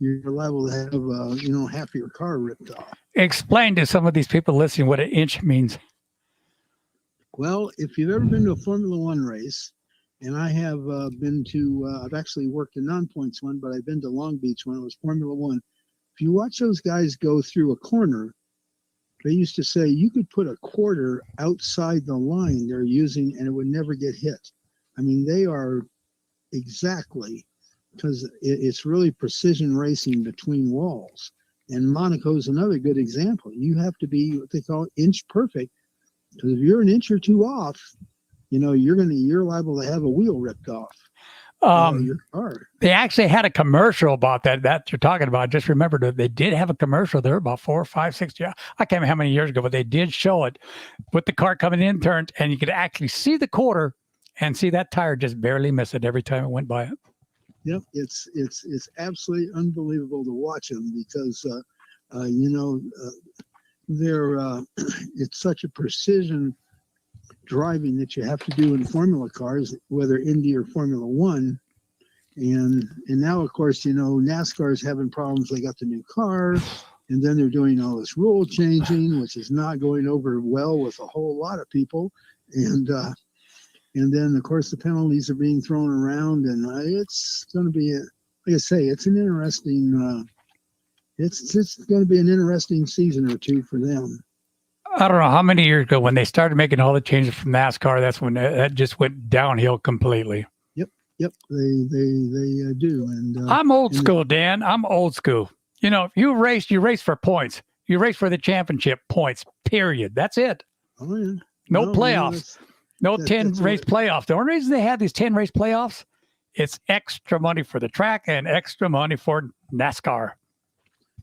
you're liable to have half your car ripped off. explain to some of these people listening what an inch means. Well, if you've ever been to a Formula One race, and I have been to, I've actually worked a non-points one, but I've been to Long Beach when it was Formula One. If you watch those guys go through a corner, they used to say you could put a quarter outside the line they're using and it would never get hit. I mean, they are exactly, because it's really precision racing between walls. And Monaco's another good example. You have to be what they call inch perfect, because if you're an inch or two off, you're liable to have a wheel ripped off. Your car. They actually had a commercial about that you're talking about. Just remember that they did have a commercial there about 4, 5, 6 years. I can't remember how many years ago, but they did show it with the car coming in turned, and you could actually see the quarter and see that tire just barely miss it every time it went by it. Yep, it's absolutely unbelievable to watch them because they're it's such a precision driving that you have to do in Formula cars, whether Indy or Formula One. And now, of course, NASCAR is having problems. They got the new car, and then they're doing all this rule changing, which is not going over well with a whole lot of people. And then, of course, the penalties are being thrown around, and it's going to be, like I say, it's an interesting. It's going to be an interesting season or two for them. I don't know how many years ago when they started making all the changes from NASCAR. That's when that just went downhill completely. Yep, they do. And I'm old school, Dan. I'm old school. If you race for points. You race for the championship points. Period. That's it. Oh yeah. No playoffs. No 10 race playoffs. The only reason they have these 10 race playoffs, it's extra money for the track and extra money for NASCAR.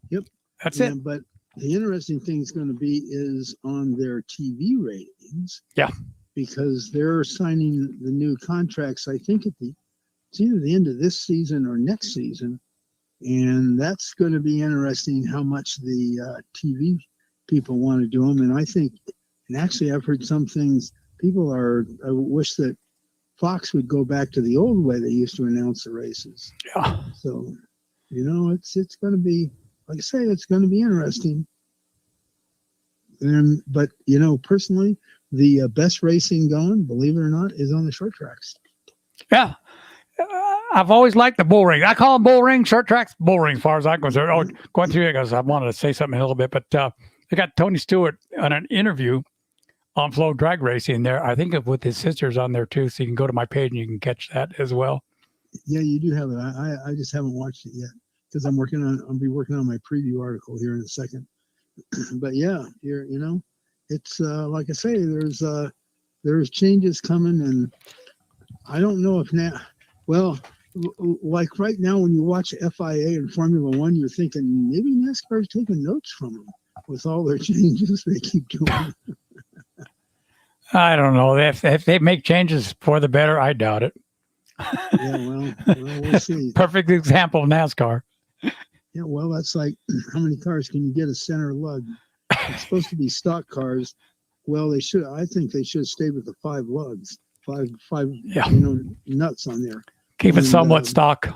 Yep. That's it. But the interesting thing is going to be is on their TV ratings. Yeah. Because they're signing the new contracts, I think it's either the end of this season or next season. And that's going to be interesting how much the TV people want to do them. And I think, and actually I've heard some things, I wish that Fox would go back to the old way they used to announce the races. Yeah. So, it's going to be, like I say, it's going to be interesting. But personally, the best racing going, believe it or not, is on the short tracks. Yeah. I've always liked the bull ring. I call them bull ring, short tracks, bull ring, as far as I'm concerned. Oh, going through it, because I wanted to say something in a little bit, but they got Tony Stewart on an interview on Flow Drag Racing there. I think with his sisters on there too, so you can go to my page and you can catch that as well. Yeah, you do have it. I just haven't watched it yet because I'll be working on my preview article here in a second. But yeah, it's like I say, there's changes coming, and I don't know if now. Well, like right now, when you watch FIA and Formula One, you're thinking maybe NASCAR is taking notes from them with all their changes they keep doing. I don't know. If they make changes for the better, I doubt it. Yeah, well, we'll see. Perfect example of NASCAR. Yeah, well, that's like how many cars can you get a center lug? It's supposed to be stock cars. Well, I think they should stay with the 5 lugs, five, Yeah. nuts on there. Keep it somewhat stock.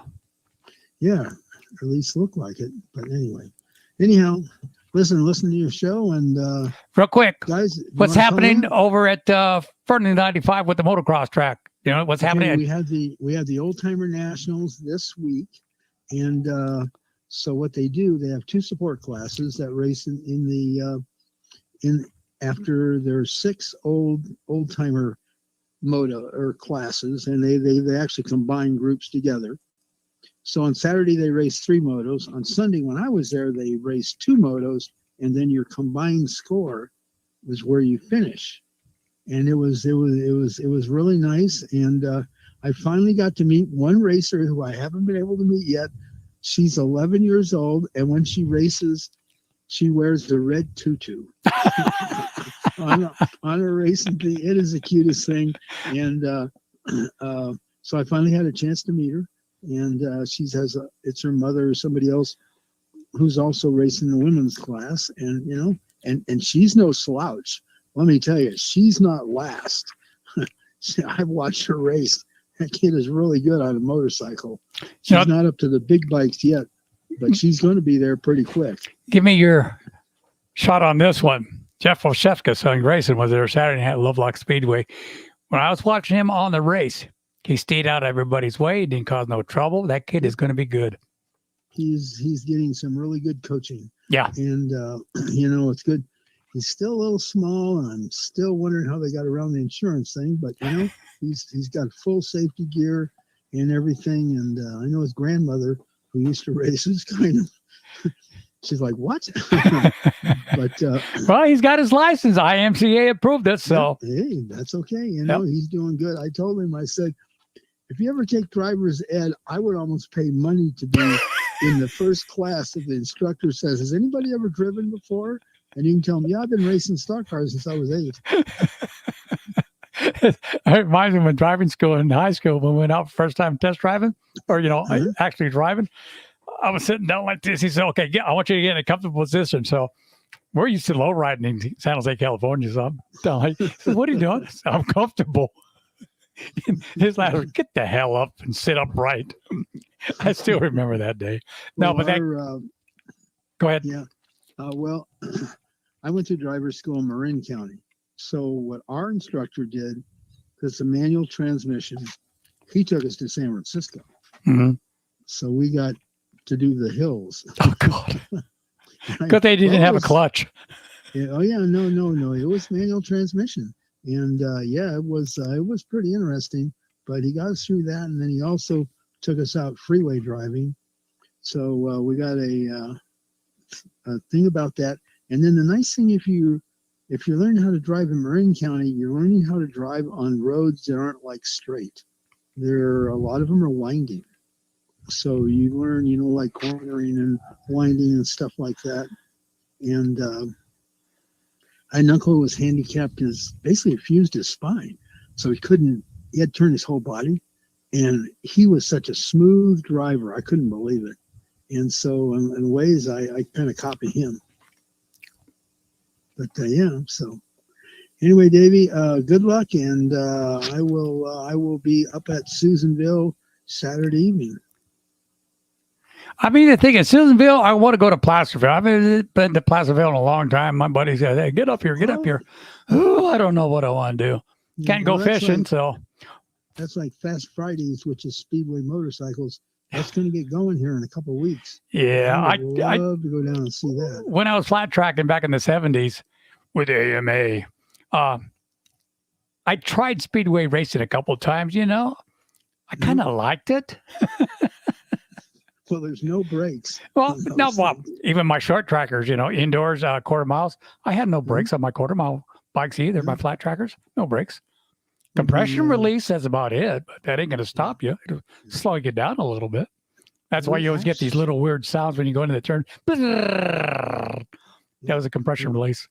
Yeah, at least look like it. But anyhow, listen to your show, and Real quick, guys, you what's wanna call happening in? over at Ferdinand 95 with the motocross track? You know what's Okay, happening? we have the Old Timer Nationals this week, and so what they do, they have two support classes that race in the in after there's six old timer moto or classes, and they actually combine groups together. So on Saturday they raced three motos. On Sunday when I was there, they raced two motos, and then your combined score was where you finish. And it was really nice. And I finally got to meet one racer who I haven't been able to meet yet. She's 11 years old, and when she races, she wears the red tutu on a racing thing. It is the cutest thing. And so I finally had a chance to meet her. And it's her mother or somebody else who's also racing the women's class. And, and she's no slouch. Let me tell you, she's not last. I've watched her race. That kid is really good on a motorcycle. She's not up to the big bikes yet, but she's going to be there pretty quick. Give me your shot on this one. Jeff Oshefka's son Grayson was there Saturday night at Lovelock Speedway. When I was watching him on the race, he stayed out of everybody's way. He didn't cause no trouble. That kid is going to be good. He's getting some really good coaching. Yeah. And, it's good. He's still a little small, and I'm still wondering how they got around the insurance thing. But, he's got full safety gear and everything. And I know his grandmother, who used to race, is kind of, she's like, what? But well, he's got his license. IMCA approved it. So, hey, that's okay. He's doing good. I told him, I said, if you ever take driver's ed, I would almost pay money to be in the first class if the instructor says, has anybody ever driven before? And you can tell them, yeah, I've been racing stock cars since I was 8. It reminds me when driving school in high school, when we went out first time test driving, or, actually driving, I was sitting down like this. He said, okay, I want you to get in a comfortable position. So we're used to low riding in San Jose, California. So I'm down like, he said, what are you doing? I said, I'm comfortable. His lad was, get the hell up and sit upright. I still remember that day. No, well, but go ahead. Yeah. Well, I went to driver's school in Marin County. So what our instructor did, because it's a manual transmission, he took us to San Francisco. Mm-hmm. So we got to do the hills. Oh, God. Because they didn't have a clutch. Yeah, no. It was manual transmission. And it was pretty interesting. But he got us through that. And then he also took us out freeway driving. So we got a thing about that. And then the nice thing, if you're learning how to drive in Marin County, you're learning how to drive on roads that aren't like straight. A lot of them are winding. So you learn, like cornering and winding and stuff like that. And I had an uncle who was handicapped, basically fused his spine. So he had to turn his whole body. And he was such a smooth driver. I couldn't believe it. And so in ways, I kind of copy him. But so anyway, Davey, good luck, and I will be up at Susanville Saturday evening. I mean, the thing is, Susanville, I want to go to Placerville. I haven't been to Placerville in a long time. My buddy said, hey, get up here. Oh, I don't know what I want to do. Can't go fishing, so. That's like Fast Fridays, which is Speedway motorcycles. That's going to get going here in a couple of weeks. Yeah. I would love to go down and see that. When I was flat tracking back in the 70s with AMA, I tried Speedway racing a couple of times, I kind of liked it. Well, there's no brakes. Well, even my short trackers, indoors, quarter miles, I had no brakes on my quarter mile bikes either, my flat trackers, no brakes. Compression release, that's about it, but that ain't going to stop you. It'll slow you down a little bit. That's why you always get these little weird sounds when you go into the turn. That was a compression release.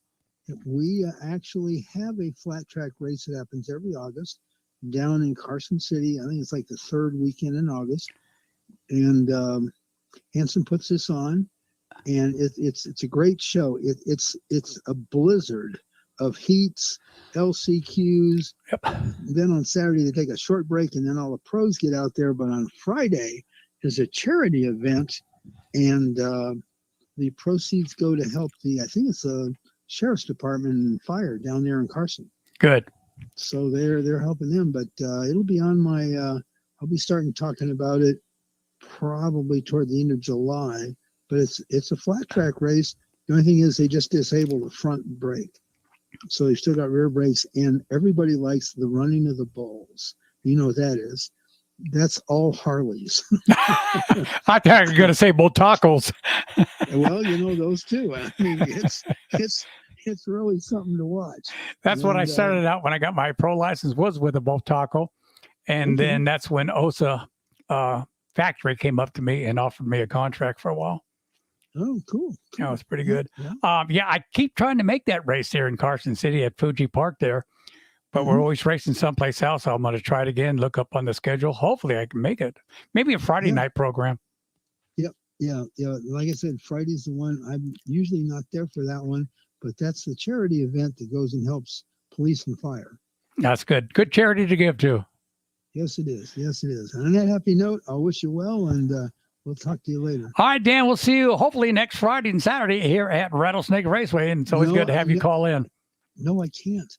We actually have a flat track race that happens every August down in Carson City. I think it's like the third weekend in August. And Hanson puts this on, and it's a great show. It's a blizzard of heats, LCQs. Yep. Then on Saturday they take a short break, and then all the pros get out there. But on Friday is a charity event, and the proceeds go to help I think it's a sheriff's department and fire down there in Carson. Good. So they're helping them, but it'll be on my. I'll be starting talking about it probably toward the end of July. But it's a flat track race. The only thing is they just disabled the front brake, so they've still got rear brakes. And everybody likes the running of the bulls. You know what that is? That's all Harleys. I thought you were going to say bull tacos. Well, you know those too. I mean, it's really something to watch. That's what I started out when I got my pro license, was with a bull taco. And Okay. then that's when OSA factory came up to me and offered me a contract for a while. Oh, cool. Yeah, it was pretty good. Yeah. Yeah, I keep trying to make that race here in Carson City at Fuji Park there, but we're always racing someplace else. So I'm going to try it again, look up on the schedule. Hopefully I can make it. Maybe a Friday night program. Yeah. Like I said, Friday's the one. I'm usually not there for that one, but that's the charity event that goes and helps police and fire. That's good. Good charity to give to. Yes, it is. Yes, it is. And on that happy note, I'll wish you well, and we'll talk to you later. All right, Dan, we'll see you hopefully next Friday and Saturday here at Rattlesnake Raceway. And it's always good to have you call in. No, I can't.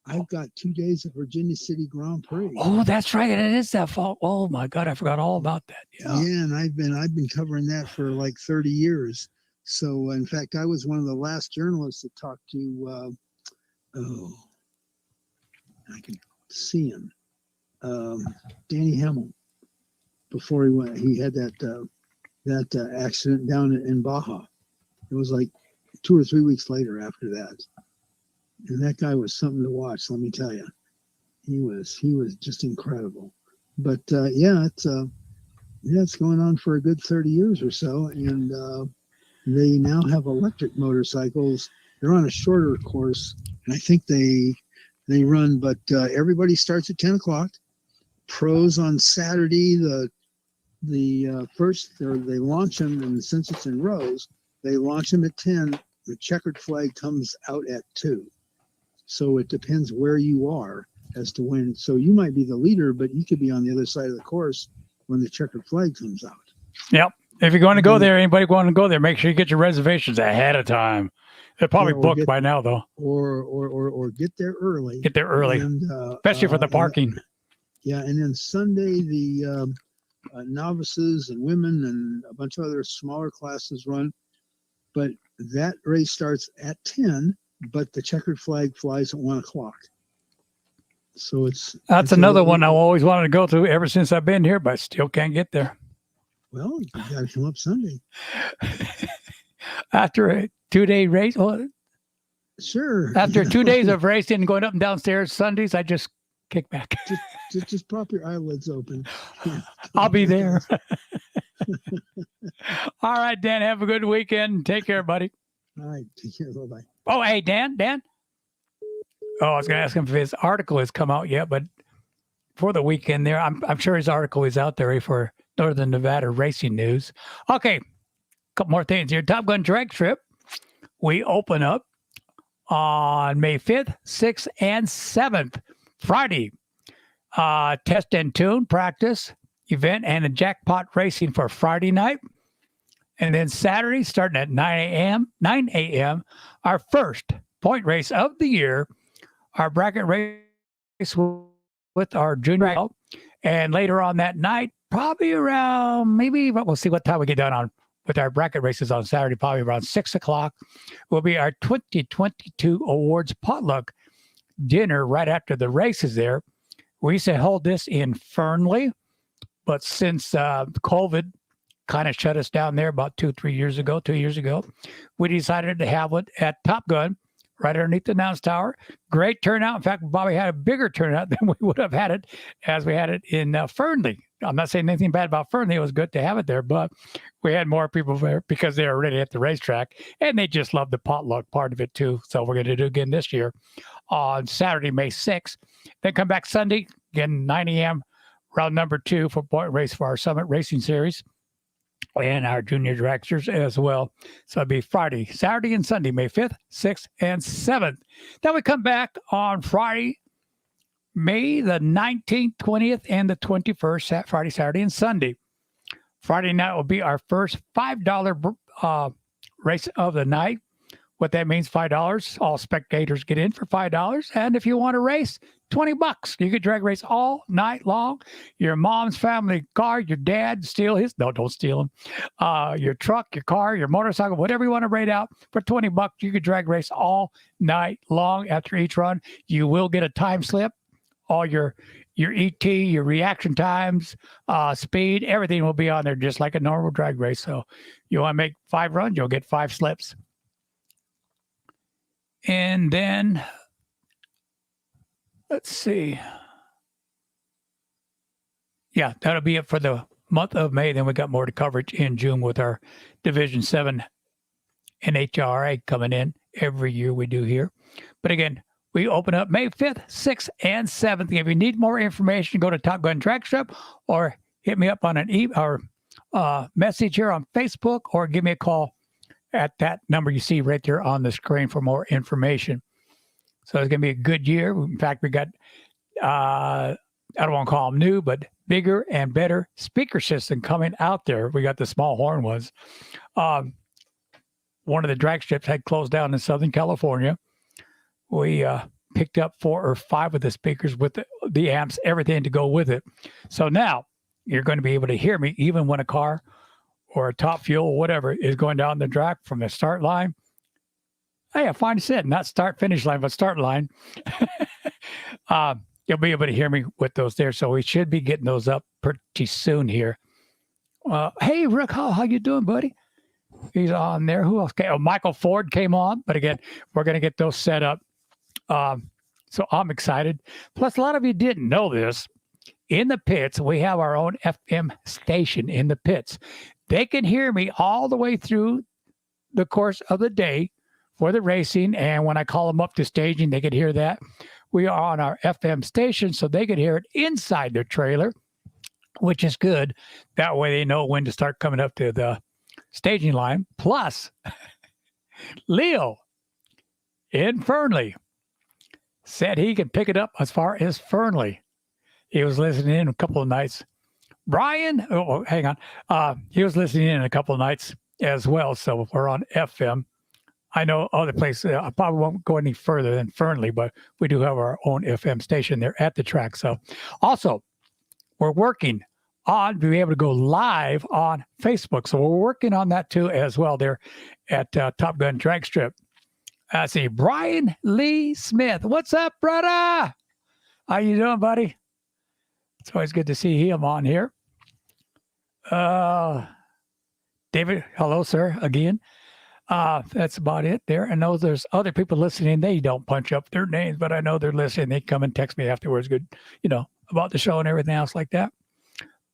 I've got 2 days of Virginia City Grand Prix. Oh, that's right. It is that fall. Oh my God, I forgot all about that. Yeah. And I've been covering that for like 30 years. So in fact, I was one of the last journalists to talk to I can see him. Danny Hamill, before he had that accident down in Baja. It was like 2 or 3 weeks later after that. And that guy was something to watch, let me tell you. He was just incredible. But it's going on for a good 30 years or so. And they now have electric motorcycles. They're on a shorter course. And I think they run, but everybody starts at 10 o'clock. Pros on Saturday, the first, or they launch them, and since it's in rows, they launch them at 10. The checkered flag comes out at 2. So it depends where you are as to when. So you might be the leader, but you could be on the other side of the course when the checkered flag comes out. Yep. If you're going to go there, anybody going to go there, make sure you get your reservations ahead of time. They're probably booked by now, though. Or get there early. Get there early, and, especially for the parking. And then Sunday, the novices and women and a bunch of other smaller classes run. But that race starts at 10, but the checkered flag flies at 1 o'clock. So that's another one I always wanted to go to ever since I've been here, but still can't get there. Well, you got to come up Sunday. After a 2-day race? Well, sure. After 2 days of racing and going up and downstairs Sundays, I just kick back. Just prop your eyelids open. I'll be there. All right, Dan, have a good weekend. Take care, buddy. All right, take care. Bye-bye. Oh, hey, Dan. Oh, I was going to ask him if his article has come out yet, but for the weekend there, I'm sure his article is out there for Northern Nevada Racing News. Okay, a couple more things here. Top Gun Drag Trip. We open up on May 5th, 6th, and 7th. Friday, test and tune practice event and a jackpot racing for Friday night. And then Saturday, starting at 9 a.m., our first point race of the year, our bracket race with our junior. And later on that night, probably around we'll see what time we get done on with our bracket races on Saturday, probably around 6 o'clock, will be our 2022 awards potluck dinner right after the races there. We used to hold this in Fernley, but since COVID kind of shut us down there about 2 years ago, we decided to have it at Top Gun right underneath the announce tower. Great turnout. In fact, we probably had a bigger turnout than we would have had it as we had it in Fernley. I'm not saying anything bad about Fernley. It was good to have it there, but we had more people there because they were already at the racetrack, and they just loved the potluck part of it too. So we're going to do again this year on Saturday, May 6th. Then come back Sunday, again, 9 a.m., round number 2 for point race for our Summit Racing Series and our junior dragsters as well. So it'll be Friday, Saturday, and Sunday, May 5th, 6th, and 7th. Then we come back on Friday, May the 19th, 20th, and the 21st, Friday, Saturday, and Sunday. Friday night will be our first $5 race of the night. What that means, $5. All spectators get in for $5. And if you want to race, $20. You could drag race all night long. Your mom's family car, your dad steal his. No, don't steal him. Your truck, your car, your motorcycle, whatever you want to rate out for $20. You could drag race all night long. After each run, you will get a time slip. All your ET, your reaction times, speed, everything will be on there just like a normal drag race. So you want to make 5 runs, you'll get 5 slips. And then, let's see. Yeah, that'll be it for the month of May. Then we got more to coverage in June with our Division 7 NHRA coming in every year we do here. But again, we open up May 5th, 6th, and 7th. If you need more information, go to Top Gun Drag Strip or hit me up on an message here on Facebook or give me a call at that number you see right there on the screen for more information. So it's going to be a good year. In fact, we got, I don't want to call them new, but bigger and better speaker system coming out there. We got the small horn ones. One of the drag strips had closed down in Southern California. We picked up 4 or 5 of the speakers with the amps, everything to go with it. So now you're going to be able to hear me even when a car or a Top Fuel or whatever is going down the track from the start line. Hey, I finally said not start, finish line, but start line. You'll be able to hear me with those there. So we should be getting those up pretty soon here. Hey, Rick, how you doing, buddy? He's on there. Who else? Oh, Michael Ford came on. But again, we're going to get those set up. So I'm excited. Plus, a lot of you didn't know this. In the pits, we have our own FM station in the pits. They can hear me all the way through the course of the day for the racing. And when I call them up to staging, they can hear that. We are on our FM station, so they can hear it inside their trailer, which is good. That way they know when to start coming up to the staging line. Plus, Leo in Fernley said he could pick it up as far as Fernley. He was listening in a couple of nights. Brian, hang on. He was listening in a couple of nights as well. So we're on FM. I know other places. I probably won't go any further than Fernley, but we do have our own FM station there at the track. So also, we're working on being able to go live on Facebook. So we're working on that too as well there at Top Gun Drag Strip. I see Brian Lee Smith. What's up, brother? How you doing, buddy? It's always good to see him on here. David, hello, sir, again. That's about it there. I know there's other people listening. They don't punch up their names, but I know they're listening. They come and text me afterwards, good, about the show and everything else like that.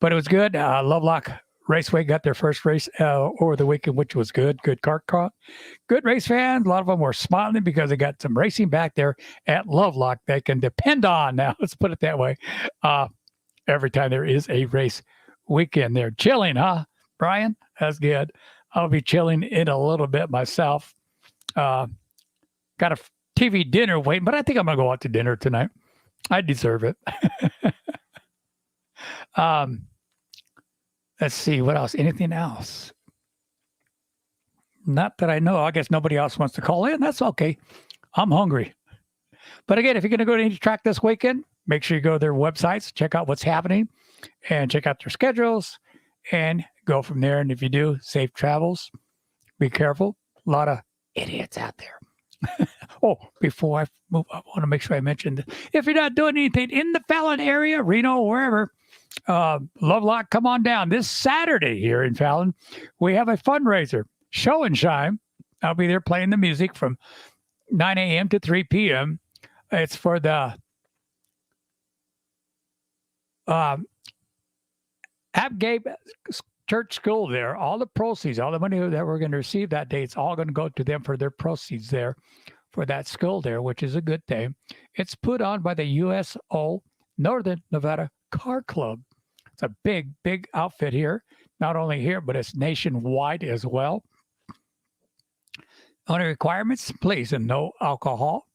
But it was good. Lovelock Raceway got their first race over the weekend, which was good. Good kart car. Good race fans. A lot of them were smiling because they got some racing back there at Lovelock they can depend on now. Let's put it that way. Every time there is a race weekend there. Chilling, huh, Brian? That's good. I'll be chilling in a little bit myself. Got a TV dinner waiting, but I think I'm going to go out to dinner tonight. I deserve it. Let's see. What else? Anything else? Not that I know. I guess nobody else wants to call in. That's okay. I'm hungry. But again, if you're going to go to any track this weekend, make sure you go to their websites, check out what's happening, and check out their schedules, and go from there. And if you do, safe travels. Be careful. A lot of idiots out there. Oh, before I move, I want to make sure I mentioned, if you're not doing anything in the Fallon area, Reno, wherever, Lovelock, come on down. This Saturday here in Fallon, we have a fundraiser, Show and Shine. I'll be there playing the music from 9 a.m. to 3 p.m. It's for the Abgabe Church School there. All the proceeds, all the money that we're going to receive that day, it's all going to go to them for their proceeds there for that school there, which is a good thing. It's put on by the USO Northern Nevada Car Club. It's a big, big outfit here. Not only here, but it's nationwide as well. Only requirements, please, and no alcohol.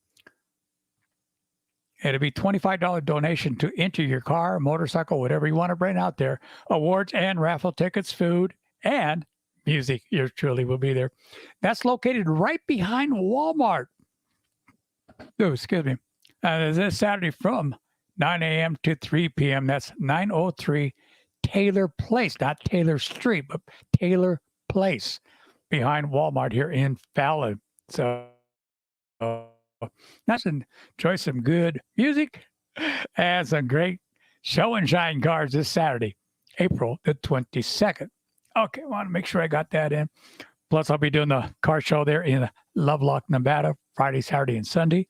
It'll be $25 donation to enter your car, motorcycle, whatever you want to bring out there. Awards and raffle tickets, food, and music. Yours truly will be there. That's located right behind Walmart. Oh, excuse me. This Saturday from 9 a.m. to 3 p.m. That's 903 Taylor Place, not Taylor Street, but Taylor Place behind Walmart here in Fallon. So that's enjoy some good music and some great show and shine cars this Saturday, April the 22nd. Okay, I want to make sure I got that in. Plus, I'll be doing the car show there in Lovelock, Nevada, Friday, Saturday, and Sunday.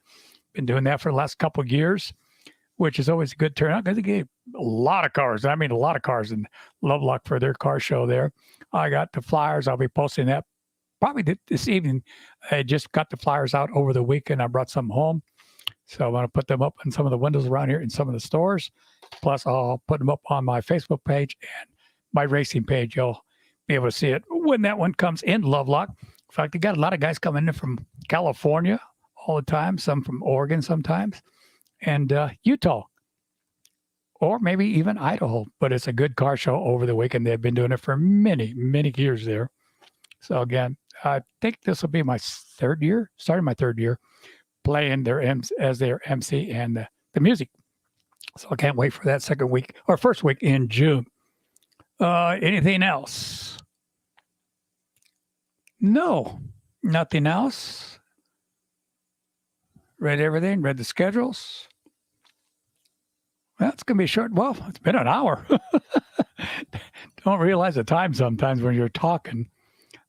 Been doing that for the last couple of years, which is always a good turnout because they get a lot of cars. I mean, a lot of cars in Lovelock for their car show there. I got the flyers. I'll be posting that probably this evening. I just got the flyers out over the weekend. I brought some home. So I want to put them up in some of the windows around here in some of the stores. Plus, I'll put them up on my Facebook page and my racing page. You'll be able to see it when that one comes in Lovelock. In fact, they got a lot of guys coming in from California all the time, some from Oregon sometimes, and Utah, or maybe even Idaho. But it's a good car show over the weekend. They've been doing it for many, many years there. So again, I think this will be my third year, starting my third year, playing as their MC and the music. So I can't wait for that second week or first week in June. Anything else? No, nothing else. Read everything, read the schedules. Well, it's going to be short. Well, it's been an hour. Don't realize the time sometimes when you're talking.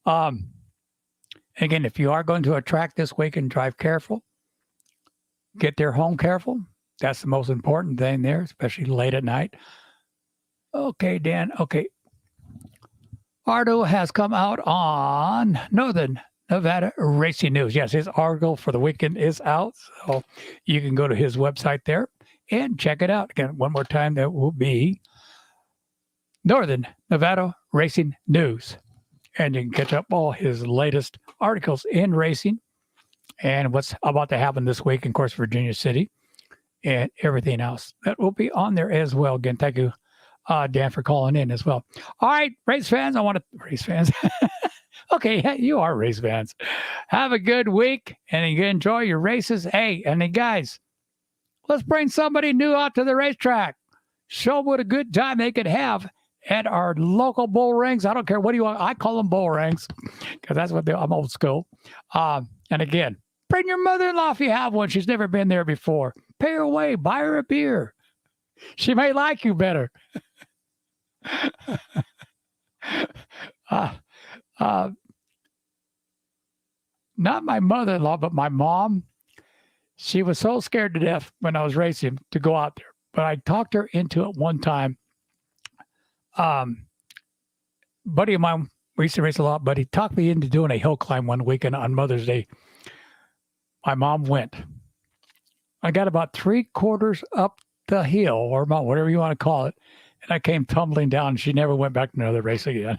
Again, if you are going to a track this weekend, drive careful. Get there home careful. That's the most important thing there, especially late at night. Okay, Dan. Okay. Ardo has come out on Northern Nevada Racing News. Yes, his article for the weekend is out. So you can go to his website there and check it out. Again, one more time, that will be Northern Nevada Racing News. And you can catch up all his latest articles in racing and what's about to happen this week, of course, Virginia City and everything else. That will be on there as well. Again, thank you, Dan, for calling in as well. All right, race fans, race fans. Okay, yeah, you are race fans. Have a good week and you enjoy your races. Hey, and then guys, let's bring somebody new out to the racetrack. Show them what a good time they could have at our local bull rings. I don't care what do you want. I call them bull rings because that's what I'm old school. And again, bring your mother-in-law if you have one. She's never been there before. Pay her away. Buy her a beer. She may like you better. Not my mother-in-law, but my mom. She was so scared to death when I was racing to go out there. But I talked her into it one time. Buddy of mine, we used to race a lot, but he talked me into doing a hill climb one weekend on Mother's Day. My mom went. I got about 3/4 up the hill, or about whatever you want to call it, and I came tumbling down. And she never went back to another race again.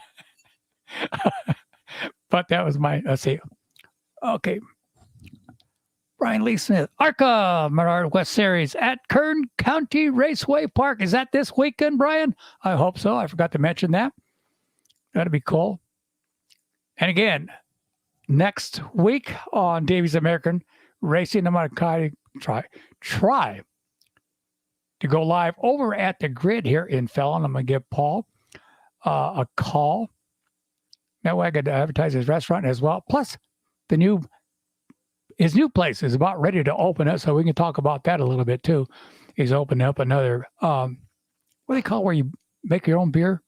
But that was let's see. Okay. Brian Lee Smith, ARCA Menard West Series at Kern County Raceway Park. Is that this weekend, Brian? I hope so. I forgot to mention that. That'd be cool. And again, next week on Davey's American Racing, I'm going to try to go live over at the grid here in Fallon. I'm going to give Paul a call. That way I could advertise his restaurant as well. Plus, his new place is about ready to open up, so we can talk about that a little bit too. He's opening up another, what do they call where you make your own beer?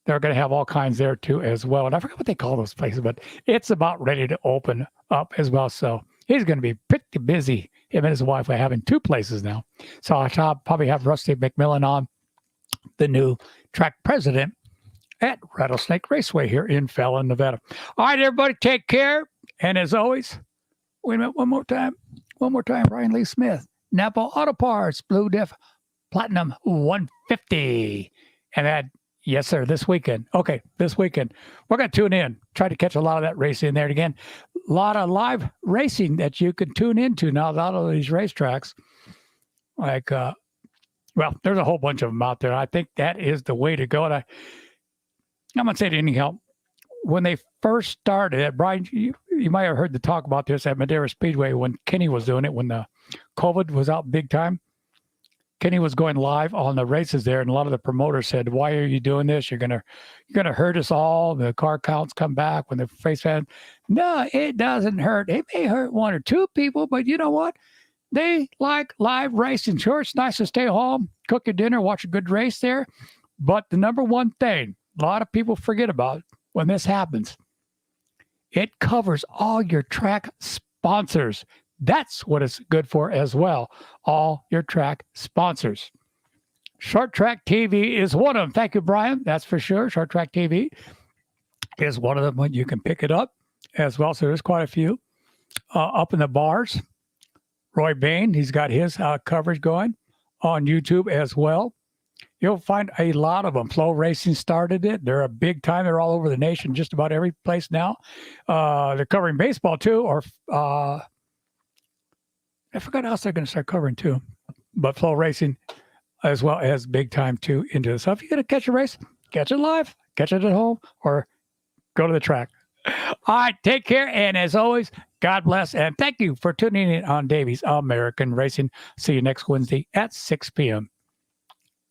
They're going to have all kinds there too as well. And I forgot what they call those places, but it's about ready to open up as well. So he's going to be pretty busy. Him and his wife are having 2 places now. So I'll probably have Rusty McMillan on, the new track president at Rattlesnake Raceway here in Fallon, Nevada. All right, everybody, take care. And as always, wait a minute, one more time, Brian Lee Smith, Napa Auto Parts, Blue Def Platinum 150. And that, yes, sir, this weekend. Okay, this weekend. We're going to tune in, try to catch a lot of that racing in there. And again, a lot of live racing that you can tune into now, a lot of these racetracks. Like, well, there's a whole bunch of them out there. I think that is the way to go. And I'm going to say to any help, when they first started, Brian, you might have heard the talk about this at Madera Speedway when Kenny was doing it, when the COVID was out big time. Kenny was going live on the races there, and a lot of the promoters said, "Why are you doing this? You're gonna hurt us all. The car counts come back when the race fans." No, it doesn't hurt. It may hurt one or two people, but you know what? They like live racing. Sure, it's nice to stay home, cook your dinner, watch a good race there. But the number one thing a lot of people forget about when this happens, it covers all your track sponsors. That's what it's good for as well. All your track sponsors. Short Track TV is one of them. Thank you, Brian. That's for sure. Short Track TV is one of them when you can pick it up as well. So there's quite a few. Up in the bars, Roy Bain, he's got his coverage going on YouTube as well. You'll find a lot of them. Flow Racing started it. They're a big time. They're all over the nation, just about every place now. They're covering baseball too, or I forgot how else they're going to start covering too. But Flow Racing as well as big time too into this. So if you're going to catch a race, catch it live, catch it at home, or go to the track. All right, take care. And as always, God bless. And thank you for tuning in on Davey's American Racing. See you next Wednesday at 6 p.m.